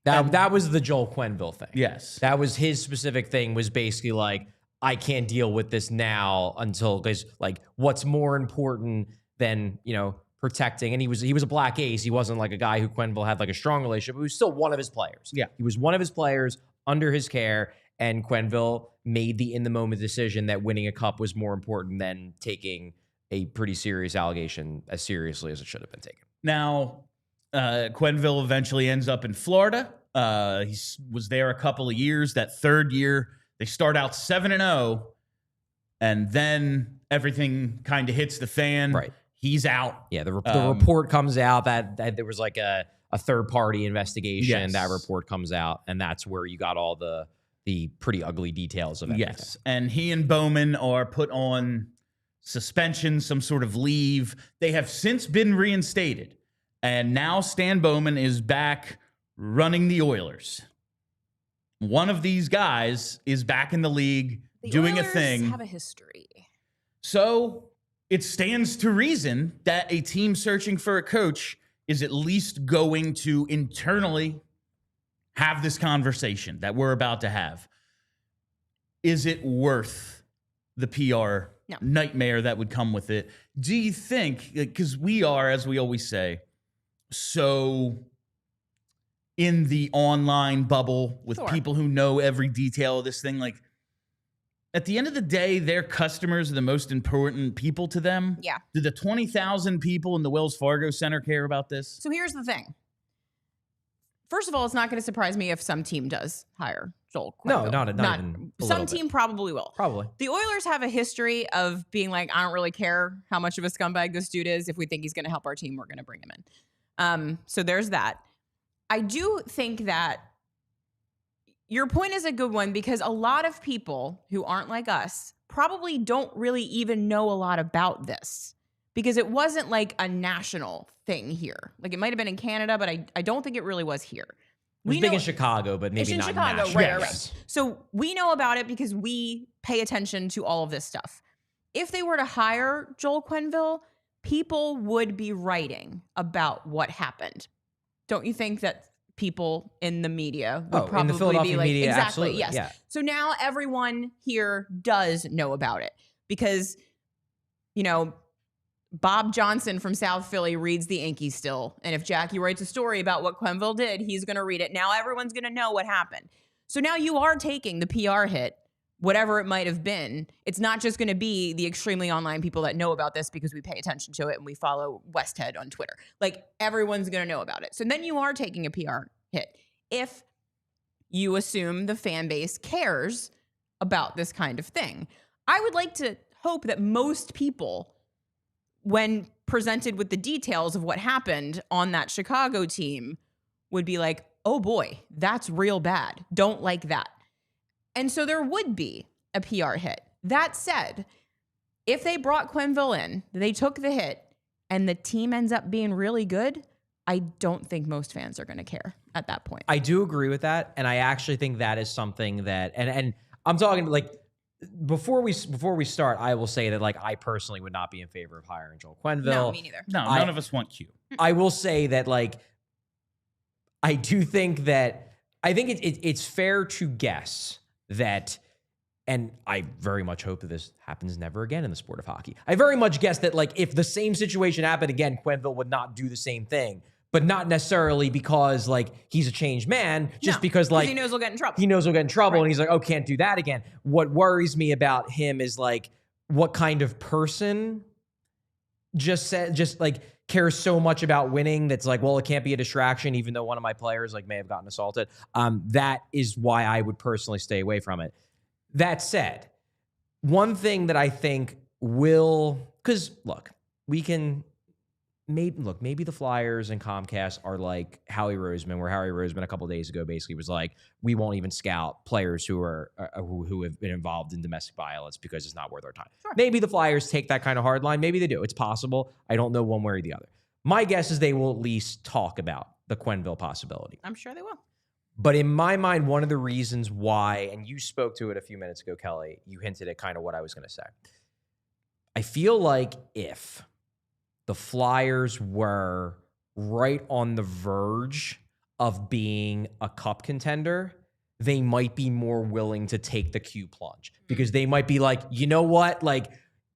That was the Joel Quenneville thing. Yes. That was his specific thing, was basically like, I can't deal with this now until, because like, what's more important than, protecting, and he was a black ace. He wasn't like a guy who Quenneville had like a strong relationship. He was still one of his players. Yeah. He was one of his players under his care, and Quenneville made the in-the-moment decision that winning a cup was more important than taking a pretty serious allegation as seriously as it should have been taken. Now, Quenneville eventually ends up in Florida. He was there a couple of years. That third year, they start out 7-0, and then everything kind of hits the fan. Right. He's out. Yeah, the report comes out that there was like a third-party investigation. Yes. That report comes out, and that's where you got all the pretty ugly details of everything. Yes, and he and Bowman are put on suspension, some sort of leave. They have since been reinstated, and now Stan Bowman is back running the Oilers. One of these guys is back in the league doing Oilers a thing. Have a history. So it stands to reason that a team searching for a coach is at least going to internally have this conversation that we're about to have. Is it worth the PR nightmare that would come with it? Do you think, because we are, as we always say, so in the online bubble with people who know every detail of this thing, like at the end of the day, their customers are the most important people to them. Yeah. Do the 20,000 people in the Wells Fargo Center care about this? So here's the thing. First of all, it's not going to surprise me if some team does hire Joel Quenneville. No, not even a some little team bit. probably will. Probably. The Oilers have a history of being like, I don't really care how much of a scumbag this dude is. If we think he's going to help our team, we're going to bring him in. So there's that. I do think that your point is a good one because a lot of people who aren't like us probably don't really even know a lot about this because it wasn't like a national thing here. Like it might have been in Canada, but I don't think it really was here. It was big in Chicago, but maybe not Chicago, national. right. So we know about it because we pay attention to all of this stuff. If they were to hire Joel Quenneville, people would be writing about what happened. Don't you think that people in the media would probably in the Philadelphia be like, media, exactly, absolutely, yes. yeah. So now everyone here does know about it because, you know, Bob Johnson from South Philly reads the Yankees still. And if Jackie writes a story about what Quenneville did, he's going to read it. Now everyone's going to know what happened. So now you are taking the PR hit, whatever it might have been. It's not just going to be the extremely online people that know about this because we pay attention to it and we follow Westhead on Twitter. Like everyone's going to know about it. So then you are taking a PR hit. If you assume the fan base cares about this kind of thing, I would like to hope that most people, when presented with the details of what happened on that Chicago team, would be like, oh boy, that's real bad. Don't like that. And so there would be a PR hit. That said, if they brought Quenneville in, they took the hit, and the team ends up being really good, I don't think most fans are going to care at that point. I do agree with that, and I actually think that is something that, and I'm talking like, before we start, I will say that like I personally would not be in favor of hiring Joel Quenneville. No, me neither. No, none of us want Q. I will say that like I do think that it's fair to guess that, and I very much hope that this happens never again in the sport of hockey. I very much guess that like if the same situation happened again, Quenneville would not do the same thing. But not necessarily because like he's a changed man, just because like he knows he'll get in trouble. He knows he'll get in trouble, and he's like, oh, can't do that again. What worries me about him is like what kind of person just like cares so much about winning that's like, well, it can't be a distraction, even though one of my players like may have gotten assaulted. That is why I would personally stay away from it. That said, one thing that I think will, because look, we can. Maybe the Flyers and Comcast are like Howie Roseman, where Howie Roseman a couple of days ago basically was like, we won't even scout players who are who have been involved in domestic violence because it's not worth our time. Sure. Maybe the Flyers take that kind of hard line. Maybe they do. It's possible. I don't know one way or the other. My guess is they will at least talk about the Quenneville possibility. I'm sure they will. But in my mind, one of the reasons why, and you spoke to it a few minutes ago, Kelly, you hinted at kind of what I was going to say. I feel like if the Flyers were right on the verge of being a cup contender, they might be more willing to take the Q plunge because they might be like, you know what? Like,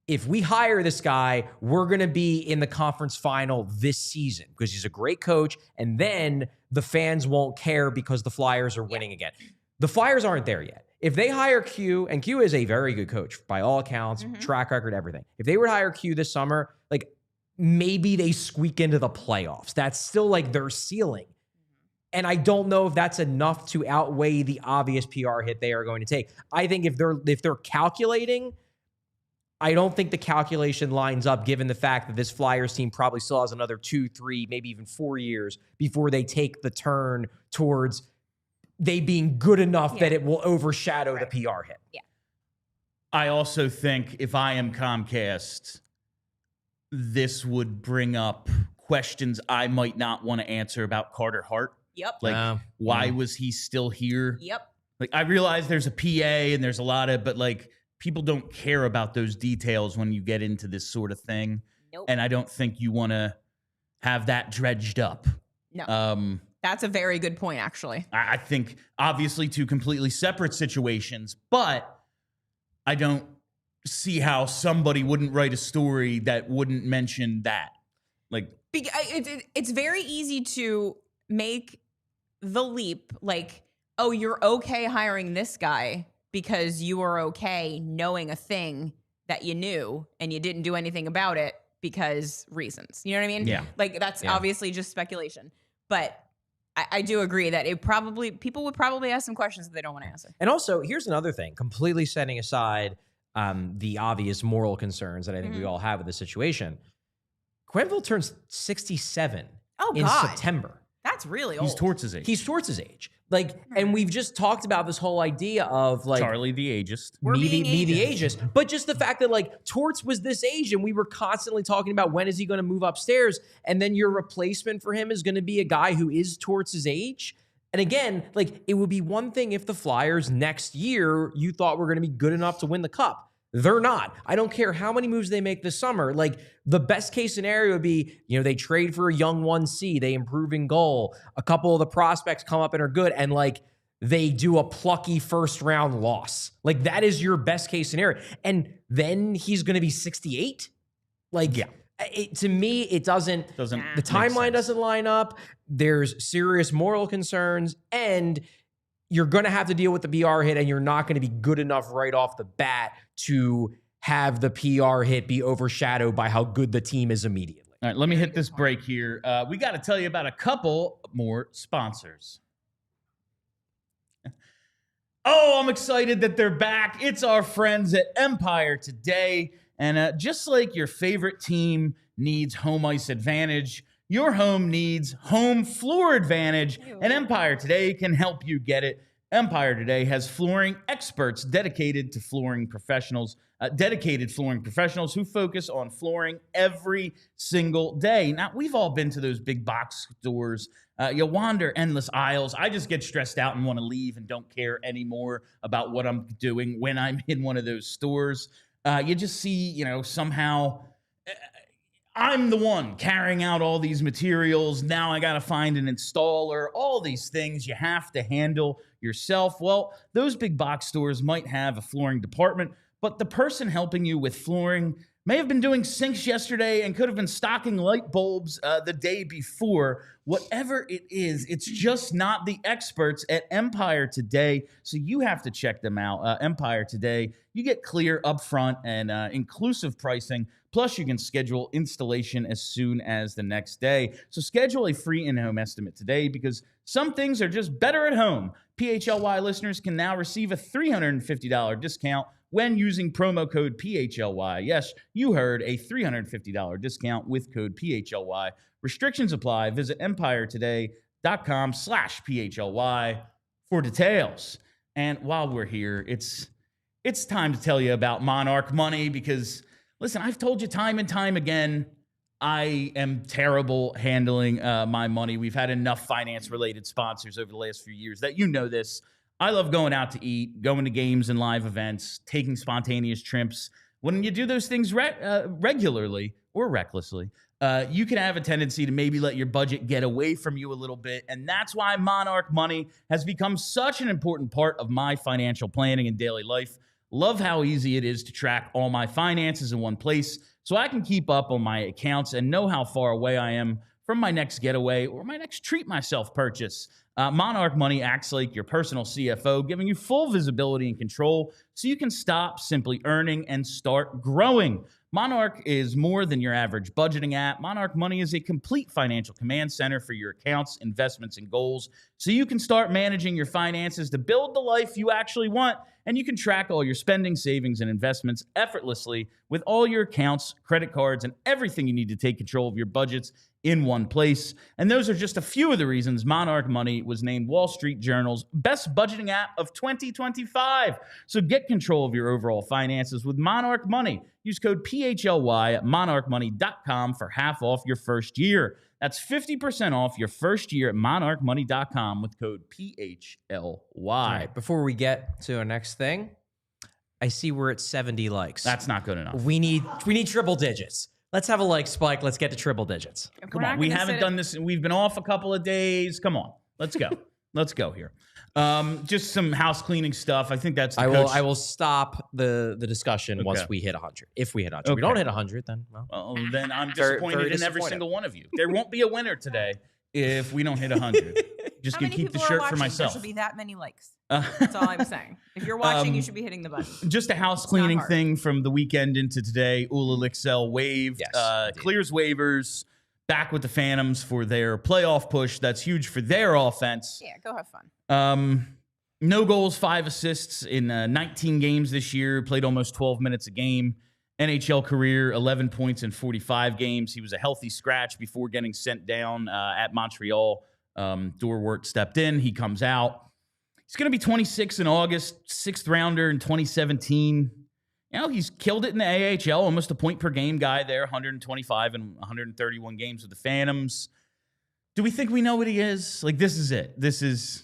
if we hire this guy, we're going to be in the conference final this season because he's a great coach. And then the fans won't care because the Flyers are winning again. The Flyers aren't there yet. If they hire Q, and Q is a very good coach by all accounts, track record, everything. If they were to hire Q this summer, like maybe they squeak into the playoffs. That's still like their ceiling. And I don't know if that's enough to outweigh the obvious PR hit they are going to take. I think if they're calculating, I don't think the calculation lines up given the fact that this Flyers team probably still has another 2, 3, maybe even 4 years before they take the turn towards they being good enough that it will overshadow the PR hit. Yeah. I also think if I am Comcast, this would bring up questions I might not want to answer about Carter Hart. Yep. Like, why was he still here? Yep. Like, I realize there's a PA and there's a lot of, but like, people don't care about those details when you get into this sort of thing. Nope. And I don't think you want to have that dredged up. No. That's a very good point, actually. I think, obviously, two completely separate situations, but I don't see how somebody wouldn't write a story that wouldn't mention that. Like, it's very easy to make the leap, like, oh, you're okay hiring this guy because you were okay knowing a thing that you knew and you didn't do anything about it because reasons. You know what I mean? Yeah. Like, that's obviously just speculation. But I do agree that people would probably ask some questions that they don't want to answer. And also, here's another thing, completely setting aside the obvious moral concerns that I think we all have with the situation. Quenneville turns 67 in September. That's really old. he's towards his age. He's towards his age. Like, and we've just talked about this whole idea of like Charlie the ageist. me the ageist. But just the fact that like Torts was this age and we were constantly talking about when is he going to move upstairs, and then your replacement for him is going to be a guy who is Torts' age. And again, like, it would be one thing if the Flyers next year you thought were going to be good enough to win the cup. They're not. I don't care how many moves they make this summer. Like, the best case scenario would be, they trade for a young 1C, they improve in goal, a couple of the prospects come up and are good, and like they do a plucky first round loss. Like, that is your best case scenario. And then he's going to be 68. Like, to me, it doesn't the timeline doesn't line up. There's serious moral concerns, and you're going to have to deal with the PR hit, and you're not going to be good enough right off the bat to have the PR hit be overshadowed by how good the team is immediately. All right, let me hit this break here. We got to tell you about a couple more sponsors. Oh, I'm excited that they're back. It's our friends at Empire Today. And just like your favorite team needs home ice advantage, your home needs home floor advantage, and Empire Today can help you get it. Empire Today has flooring experts dedicated flooring professionals who focus on flooring every single day. Now, we've all been to those big box stores. You wander endless aisles. I just get stressed out and want to leave and don't care anymore about what I'm doing when I'm in one of those stores. You just see, somehow I'm the one carrying out all these materials. Now I got to find an installer, all these things you have to handle yourself. Well, those big box stores might have a flooring department, but the person helping you with flooring may have been doing sinks yesterday and could have been stocking light bulbs the day before. Whatever it is, it's just not the experts at Empire Today, so you have to check them out. Empire Today, you get clear, upfront, and inclusive pricing. Plus, you can schedule installation as soon as the next day. So schedule a free in-home estimate today because some things are just better at home. PHLY listeners can now receive a $350 discount when using promo code PHLY. Yes, you heard, a $350 discount with code PHLY. Restrictions apply. Visit empiretoday.com/PHLY for details. And while we're here, it's time to tell you about Monarch Money because, listen, I've told you time and time again, I am terrible handling my money. We've had enough finance-related sponsors over the last few years that you know this. I love going out to eat, going to games and live events, taking spontaneous trips. When you do those things regularly or recklessly, you can have a tendency to maybe let your budget get away from you a little bit. And that's why Monarch Money has become such an important part of my financial planning and daily life. Love how easy it is to track all my finances in one place so I can keep up on my accounts and know how far away I am from my next getaway or my next treat myself purchase. Monarch Money acts like your personal CFO, giving you full visibility and control so you can stop simply earning and start growing. Monarch is more than your average budgeting app. Monarch Money is a complete financial command center for your accounts, investments, and goals so you can start managing your finances to build the life you actually want, and you can track all your spending, savings, and investments effortlessly with all your accounts, credit cards, and everything you need to take control of your budgets in one place. And those are just a few of the reasons Monarch Money was named Wall Street Journal's best budgeting app of 2025. So get control of your overall finances with Monarch Money. Use code PHLY at monarchmoney.com for half off your first year. That's 50% off your first year at monarchmoney.com with code PHLY. All right, before we get to our next thing, I see we're at 70 likes. That's not good enough. We need triple digits. Let's have a like spike. Let's get to triple digits. Come on. We haven't done this. We've been off a couple of days. Come on. Let's go. Let's go here. Just some house cleaning stuff. I think that's the coach. I will stop the discussion once we hit 100. If we hit 100. If we don't hit 100, then well, then I'm disappointed in every single one of you. There won't be a winner today if we don't hit 100. Just gonna keep the shirt for myself. There should be that many likes. That's all I'm saying. If you're watching, you should be hitting the button. Just a house cleaning thing from the weekend into today. Olle Lycksell waived, clears waivers, back with the Phantoms for their playoff push. That's huge for their offense. Yeah, go have fun. No goals, 5 assists in 19 games this year. Played almost 12 minutes a game. NHL career, 11 points in 45 games. He was a healthy scratch before getting sent down at Montreal. Dorwart stepped in. He comes out. He's going to be 26 in August, 6th rounder in 2017. You know, he's killed it in the AHL, almost a point per game guy there, 125 and 131 games with the Phantoms. Do we think we know what he is? Like, this is it. This is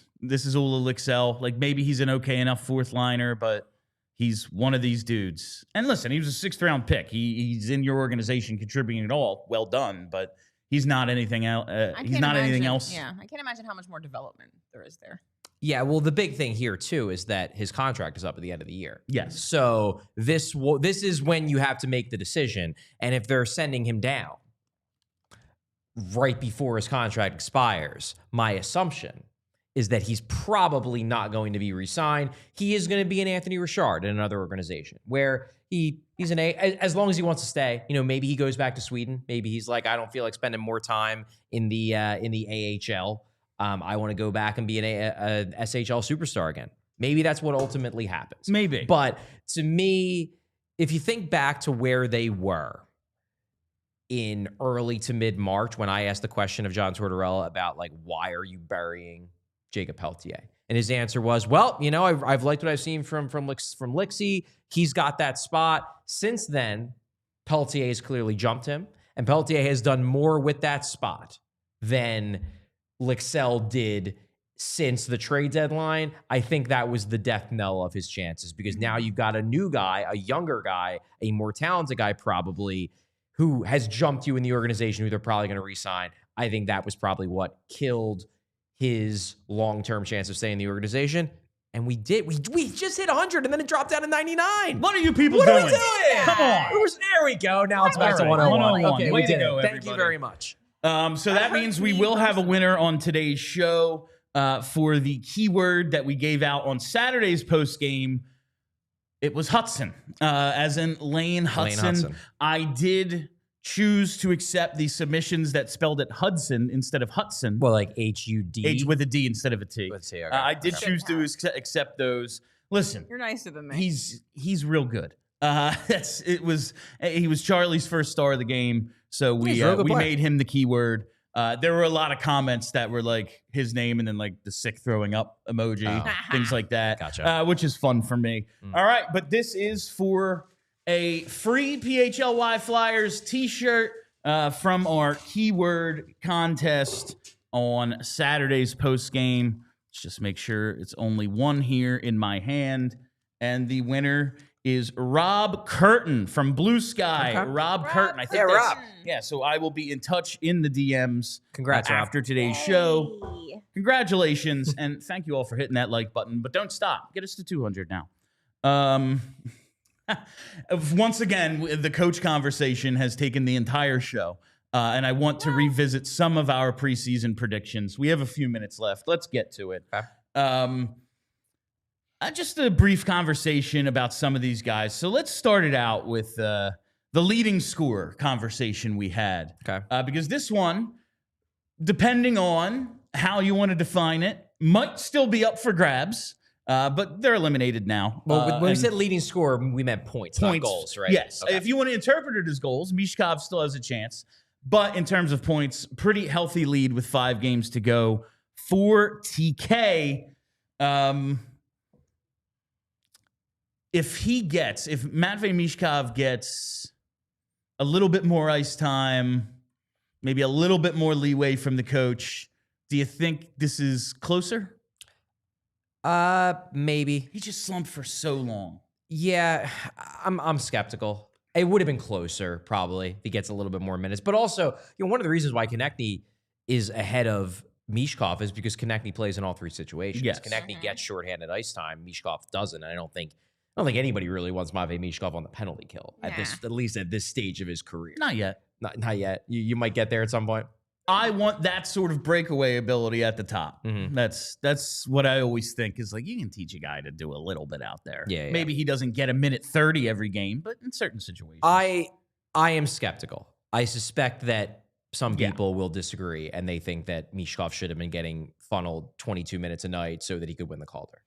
Olle Lycksell. Like, maybe he's an okay enough fourth liner, but he's one of these dudes. And listen, he was a 6th round pick. He's in your organization contributing at all. Well done, but he's not anything else. He's not anything else. Yeah, I can't imagine how much more development there is there. Yeah, well, the big thing here, too, is that his contract is up at the end of the year. Yes. So this is when you have to make the decision. And if they're sending him down right before his contract expires, my assumption is that he's probably not going to be re-signed. He is going to be an Anthony Richard in another organization where he's as long as he wants to stay. You know, maybe he goes back to Sweden. Maybe he's like, I don't feel like spending more time in the AHL. I want to go back and be an SHL superstar again. Maybe that's what ultimately happens. Maybe. But to me, if you think back to where they were in early to mid-March when I asked the question of John Tortorella about, like, why are you burying Jacob Pelletier? And his answer was, well, you know, I've liked what I've seen from Lycksell. He's got that spot. Since then, Pelletier has clearly jumped him, and Pelletier has done more with that spot than Lycksell did since the trade deadline. I think that was the death knell of his chances because now you've got a new guy, a younger guy, a more talented guy probably, who has jumped you in the organization, who they're probably going to re-sign. I think that was probably what killed his long-term chance of staying in the organization. And we did. We just hit 100, and then it dropped down to 99. What are you people doing? What are we doing? Come on. There we go. Now it's back to 101. Okay, we did it. Thank you very much. So that means we will have a winner on today's show for the keyword that we gave out on Saturday's post game. It was Hudson, as in Lane Hudson. I did choose to accept the submissions that spelled it Hudson instead of Hudson. Well, like H-U-D? H with a D instead of a T. With a T, okay. I did choose to accept those. Listen, you're nicer than me. He's real good. He was Charlie's first star of the game, so we made him the keyword. There were a lot of comments that were like his name and then like the sick throwing up emoji, things like that. Gotcha. Which is fun for me. All right, but this is for a free PHLY Flyers t-shirt from our keyword contest on Saturday's post game. Let's just make sure it's only one here in my hand, and the winner is Rob Curtin from Blue Sky. Okay. Rob Curtin. I think Rob. Yeah, so I will be in touch in the DMs. Congrats, after today's show. Congratulations, and thank you all for hitting that like button. But don't stop. Get us to 200 now. Once again, the coach conversation has taken the entire show, and I want to revisit some of our preseason predictions. We have a few minutes left. Let's get to it. Okay. Just a brief conversation about some of these guys. So let's start it out with the leading scorer conversation we had. Okay. Because this one, depending on how you want to define it, might still be up for grabs. But they're eliminated now. Well, when we said leading scorer, we meant points, not goals, right? Yes. Okay. If you want to interpret it as goals, Michkov still has a chance. But in terms of points, pretty healthy lead with 5 games to go for TK. If Matvei Michkov gets a little bit more ice time, maybe a little bit more leeway from the coach, do you think this is closer? Maybe. He just slumped for so long. Yeah, I'm skeptical. It would have been closer, probably, if he gets a little bit more minutes. But also, one of the reasons why Konechny is ahead of Michkov is because Konechny plays in all 3 situations. Yes. Konechny gets shorthanded ice time. Michkov doesn't. And I don't think anybody really wants Matvei Michkov on the penalty kill at least at this stage of his career. Not yet. Not yet. You might get there at some point. I want that sort of breakaway ability at the top. Mm-hmm. That's what I always think is like, you can teach a guy to do a little bit out there. Yeah. Maybe he doesn't get a minute 30 every game, but in certain situations. I am skeptical. I suspect that some people will disagree and they think that Michkov should have been getting funneled 22 minutes a night so that he could win the Calder.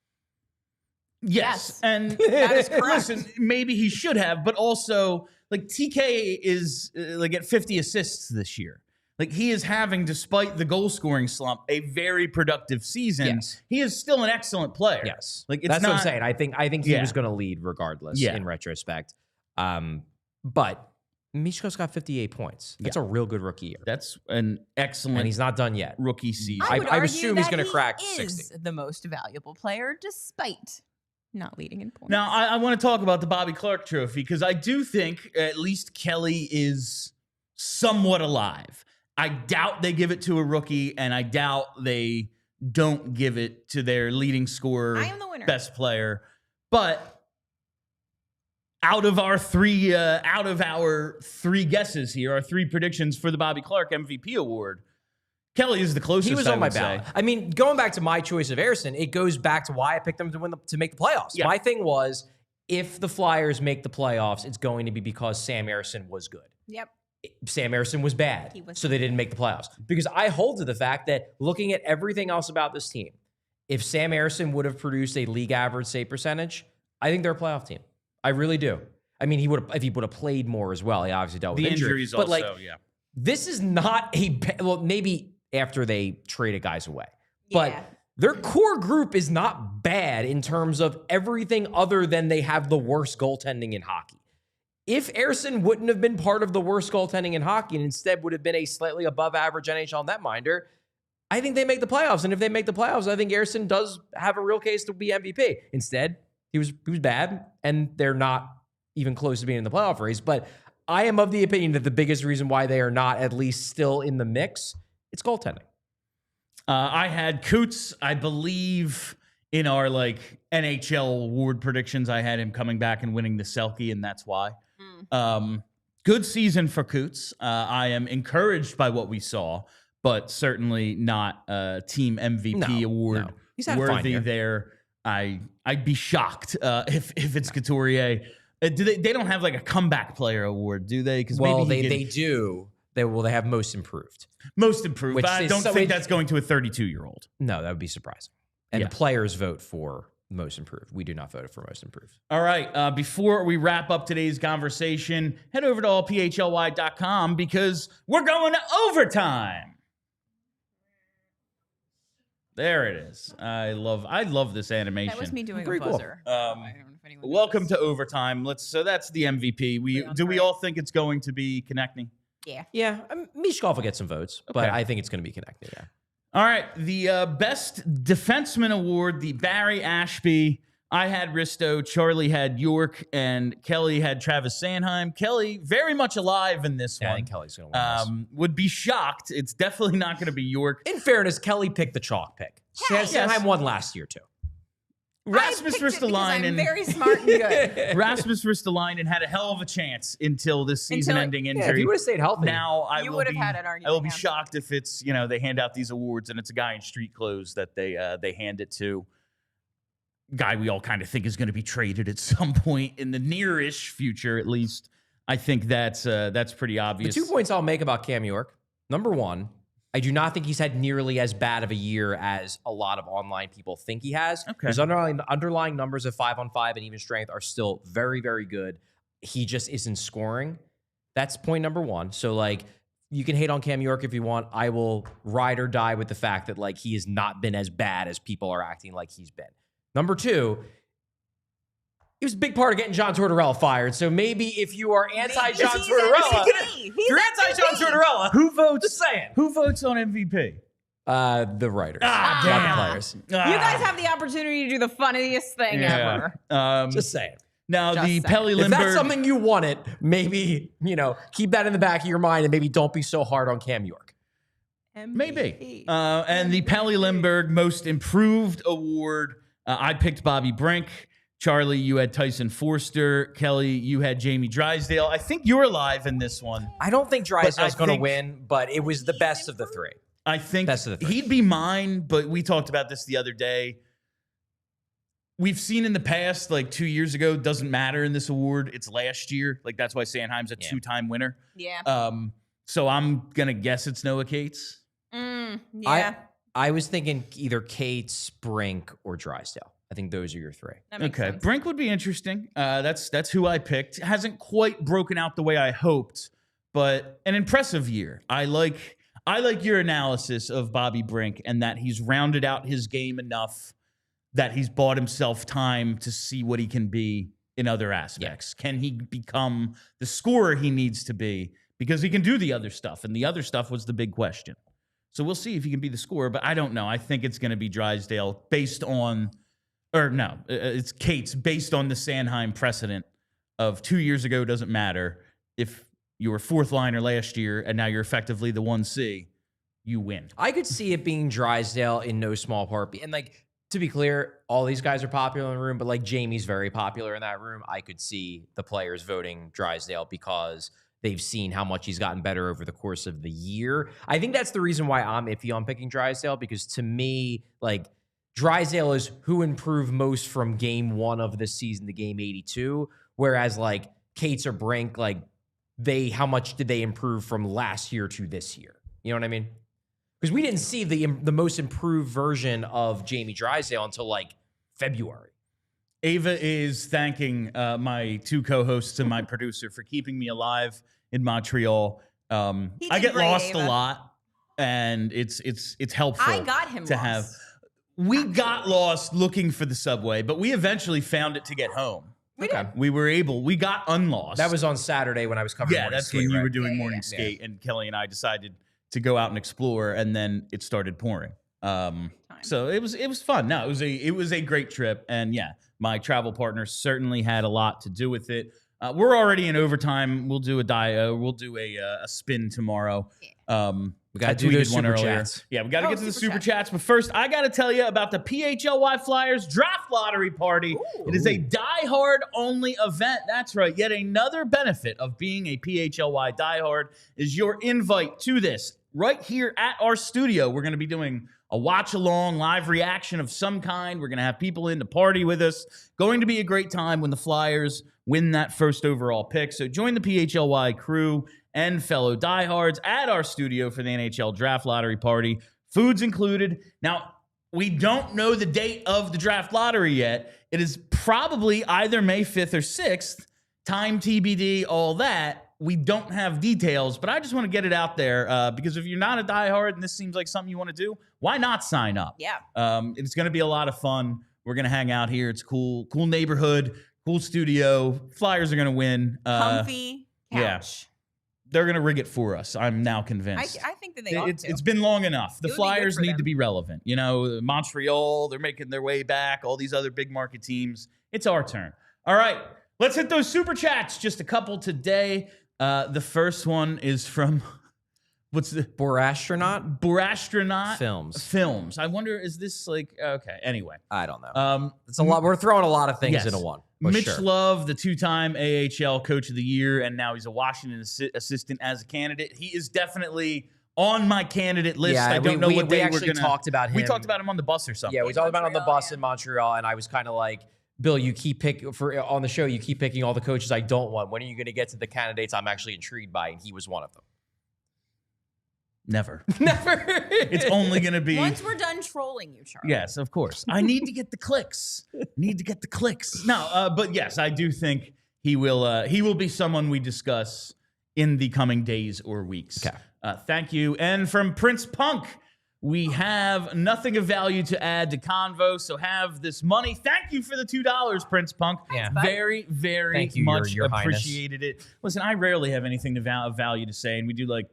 Yes. And That is correct. listen, maybe he should have, but also like TK is like at 50 assists this year. Like he is having, despite the goal scoring slump, a very productive season. Yes. He is still an excellent player. Yes. Like That's what I'm saying. I think he was going to lead regardless in retrospect. But Michkov's got 58 points. That's a real good rookie year. That's an excellent And he's not done yet. rookie season. I would I argue assume he's that gonna crack he 60. is the most valuable player, despite not leading in points. Now, I want to talk about the Bobby Clark Trophy because I do think at least Kelly is somewhat alive. I doubt they give it to a rookie, and I doubt they don't give it to their leading scorer, I am the winner. best player. But out of our three guesses here, our 3 predictions for the Bobby Clark MVP award, Kelly is the closest. He was I on my would ballot. say. I mean, going back to my choice of Ersson, it goes back to why I picked them to make the playoffs. Yeah. My thing was, if the Flyers make the playoffs, it's going to be because Sam Ersson was good. Yep. Sam Ersson was bad, He was so they didn't make the playoffs. Because I hold to the fact that looking at everything else about this team, if Sam Ersson would have produced a league average save percentage, I think they're a playoff team. I really do. I mean, if he would have played more as well. He obviously dealt with The injury. injuries But also, yeah. this is not maybe after they traded guys away. But Yeah. their core group is not bad in terms of everything other than they have the worst goaltending in hockey. If Ersson wouldn't have been part of the worst goaltending in hockey and instead would have been a slightly above average NHL netminder, I think they make the playoffs. And if they make the playoffs, I think Ersson does have a real case to be MVP. Instead, he was bad, and they're not even close to being in the playoff race. But I am of the opinion that the biggest reason why they are not at least still in the mix, it's goaltending. I had Coots, I believe, in our NHL award predictions. I had him coming back and winning the Selke, and that's why. Good season for Coots. I am encouraged by what we saw, but certainly not team MVP award No. He's had a fine worthy year. there. I'd be shocked if it's Couturier. They don't have a comeback player award, do they? Because They do. They have most improved. most improved. Which But I is don't so- think that's going to a 32-year-old. No, that would be surprising. And Yeah. the players vote for most improved. We do not vote for most improved. All right. Before we wrap up today's conversation, head over to allphly.com because we're going to overtime. There it is. I love this animation. That was me doing Pretty a cool. buzzer. I don't know if anyone Welcome noticed. to overtime. So that's the MVP. Do we all think it's going to be Konechny? Yeah. Yeah, Michkov will get some votes, but Okay. I think it's going to be connected. Yeah. All right. The best defenseman award, the Barry Ashby. I had Risto, Charlie had York, and Kelly had Travis Sanheim. Kelly very much alive in this I one. think Kelly's going to win this. Would be shocked. It's definitely not going to be York. In fairness, Kelly picked the chalk pick. Hey. Sanheim won last year, too. Rasmus Ristolainen. I'm very smart and good. Rasmus Ristolainen had a hell of a chance until this season-ending injury. Yeah, if he would have stayed healthy. Now I You will would have be, had an argument, I will be yeah. shocked if it's, they hand out these awards and it's a guy in street clothes that they hand it to. Guy we all kind of think is going to be traded at some point in the near-ish future, at least. I think that's pretty obvious. The 2 points I'll make about Cam York. Number one, I do not think he's had nearly as bad of a year as a lot of online people think he has. Okay. His underlying numbers of 5-on-5 and even strength are still very, very good. He just isn't scoring. That's point number one. So, like, you can hate on Cam York if you want. I will ride or die with the fact that, like, he has not been as bad as people are acting like he's been. Number two, he was a big part of getting John Tortorella fired. So maybe if you are anti-John Tortorella, you're anti-John Tortorella. Who votes? Just saying. Who votes on MVP? The writers, Ah, not damn. the players. You guys have the opportunity to do the funniest thing ever. Just saying. Now, Just the saying. Pelly If Lindbergh. that's something you wanted, maybe, keep that in the back of your mind and maybe don't be so hard on Cam York. Maybe. And the Pelly Lindbergh Most Improved Award, I picked Bobby Brink. Charlie, you had Tyson Forster. Kelly, you had Jamie Drysdale. I think you're live in this one. I don't think Drysdale's going to think- win, but it was the best of the three. I think Best of the three. he'd be mine, but we talked about this the other day. We've seen in the past, like 2 years ago, doesn't matter in this award. It's last year. Like, that's why Sanheim's a two-time winner. Yeah. So I'm going to guess it's Noah Cates. Yeah. I was thinking either Cates, Brink, or Drysdale. I think those are your three. That makes Okay, sense. Brink would be interesting. That's who I picked. Hasn't quite broken out the way I hoped, but an impressive year. I like your analysis of Bobby Brink and that he's rounded out his game enough that he's bought himself time to see what he can be in other aspects. Yeah. Can he become the scorer he needs to be? Because he can do the other stuff, and the other stuff was the big question. So we'll see if he can be the scorer, but I don't know. I think it's going to be Drysdale based on, it's Cates based on the Sanheim precedent of 2 years ago. Doesn't matter if you were fourth liner last year and now you're effectively the 1C, you win. I could see it being Drysdale in no small part. And, like, to be clear, all these guys are popular in the room, but, like, Jamie's very popular in that room. I could see the players voting Drysdale because they've seen how much he's gotten better over the course of the year. I think that's the reason why I'm iffy on picking Drysdale, because to me, like, Drysdale is who improved most from game one of this season to game 82, whereas, like, Cates or Brink, like, how much did they improve from last year to this year? You know what I mean? Because we didn't see the most improved version of Jamie Drysdale until, like, February. Ava is thanking my two co-hosts and my producer for keeping me alive in Montreal. I get great, lost Ava. a lot, and it's helpful. I got him to lost. have. We got lost looking for the subway, but we eventually found it to get home. We did. We got unlost. That was on Saturday when I was covering morning that's skate, when you right? were doing Yeah, morning yeah. skate, and Kelly and I decided to go out and explore, and then it started pouring. So it was fun. No, it was a great trip, and yeah, my travel partner certainly had a lot to do with it. We're already in overtime. We'll do a spin tomorrow. We got to I do tweeted those one super earlier. chats. Yeah, we got to Oh, get to the super super chats. But first, I got to tell you about the PHLY Flyers Draft Lottery Party. Ooh. It is a diehard only event. That's right. Yet another benefit of being a PHLY diehard is your invite to this right here at our studio. We're going to be doing a watch along live reaction of some kind. We're going to have people in to party with us. Going to be a great time when the Flyers win that first overall pick. So join the PHLY crew and fellow diehards at our studio for the NHL Draft Lottery Party. Food's included. Now, we don't know the date of the draft lottery yet. It is probably either May 5th or 6th. Time TBD, all that. We don't have details, but I just want to get it out there because if you're not a diehard and this seems like something you want to do, why not sign up? Yeah. It's going to be a lot of fun. We're going to hang out here. It's cool neighborhood, cool studio. Flyers are going to win. Comfy yeah. couch. They're going to rig it for us. I'm now convinced. I think that they ought to. It's been long enough. The It would be good Flyers for need them. to be relevant. You know, Montreal, they're making their way back. All these other big market teams. It's our turn. All right, let's hit those super chats. Just a couple today. The first one is from What's the Borastronaut films? I wonder, is this like okay? Anyway, I don't know. It's a lot. We're throwing a lot of things into one. Mitch Love, the 2-time AHL Coach of the Year, and now he's a Washington assistant as a candidate. He is definitely on my candidate list. Yeah, I don't know what we day actually we're gonna. talked about him. We talked about him on the bus or something. Yeah, we talked about it on the bus in Montreal, and I was kind of like, Bill, you keep on the show. You keep picking all the coaches I don't want. When are you going to get to the candidates I'm actually intrigued by? And he was one of them. Never. It's only going to be once we're done trolling you, Charlie. Yes, of course. I need to get the clicks. No, but yes, I do think he will be someone we discuss in the coming days or weeks. Okay. Thank you. And from Prince Punk, we have nothing of value to add to Convo, so have this money. Thank you for the $2, Prince Punk. Yeah. Very, very Thank you, much Your appreciated it. Listen, I rarely have anything of value to say, and we do like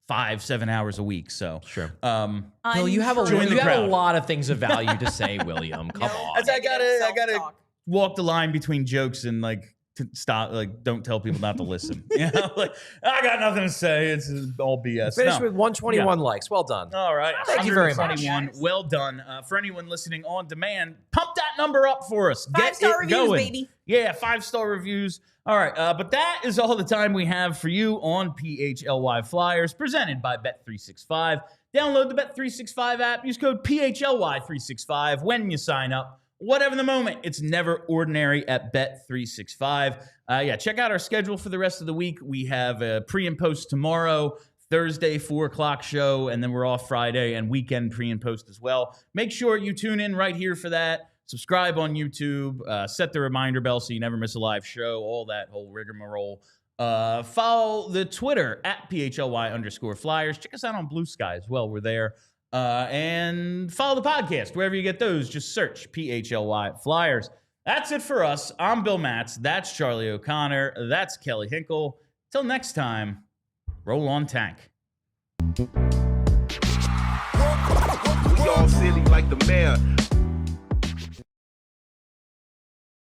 5-7 hours a week. So sure. Bill, you have a crowd. lot of things of value to say, William. Come on. I gotta walk the line between jokes and like to stop. Like, don't tell people not to listen. You know, like I got nothing to say. It's all BS. Finished with 121 likes. Well done. All right. Thank you very much. Well done. For anyone listening on demand, pump that number up for us. Get 5-star it reviews, going. baby. Yeah, 5-star reviews. All right, but that is all the time we have for you on PHLY Flyers, presented by Bet365. Download the Bet365 app. Use code PHLY365 when you sign up. Whatever the moment, it's never ordinary at Bet365. Check out our schedule for the rest of the week. We have a pre and post tomorrow, Thursday, 4 o'clock show, and then we're off Friday and weekend pre and post as well. Make sure you tune in right here for that. Subscribe on YouTube, set the reminder bell so you never miss a live show, all that whole rigmarole. Follow the Twitter at PHLY_Flyers. Check us out on Blue Sky as well. We're there. And follow the podcast wherever you get those. Just search PHLY Flyers. That's it for us. I'm Bill Matz. That's Charlie O'Connor. That's Kelly Hinkle. Till next time, roll on tank. We all silly like the mayor.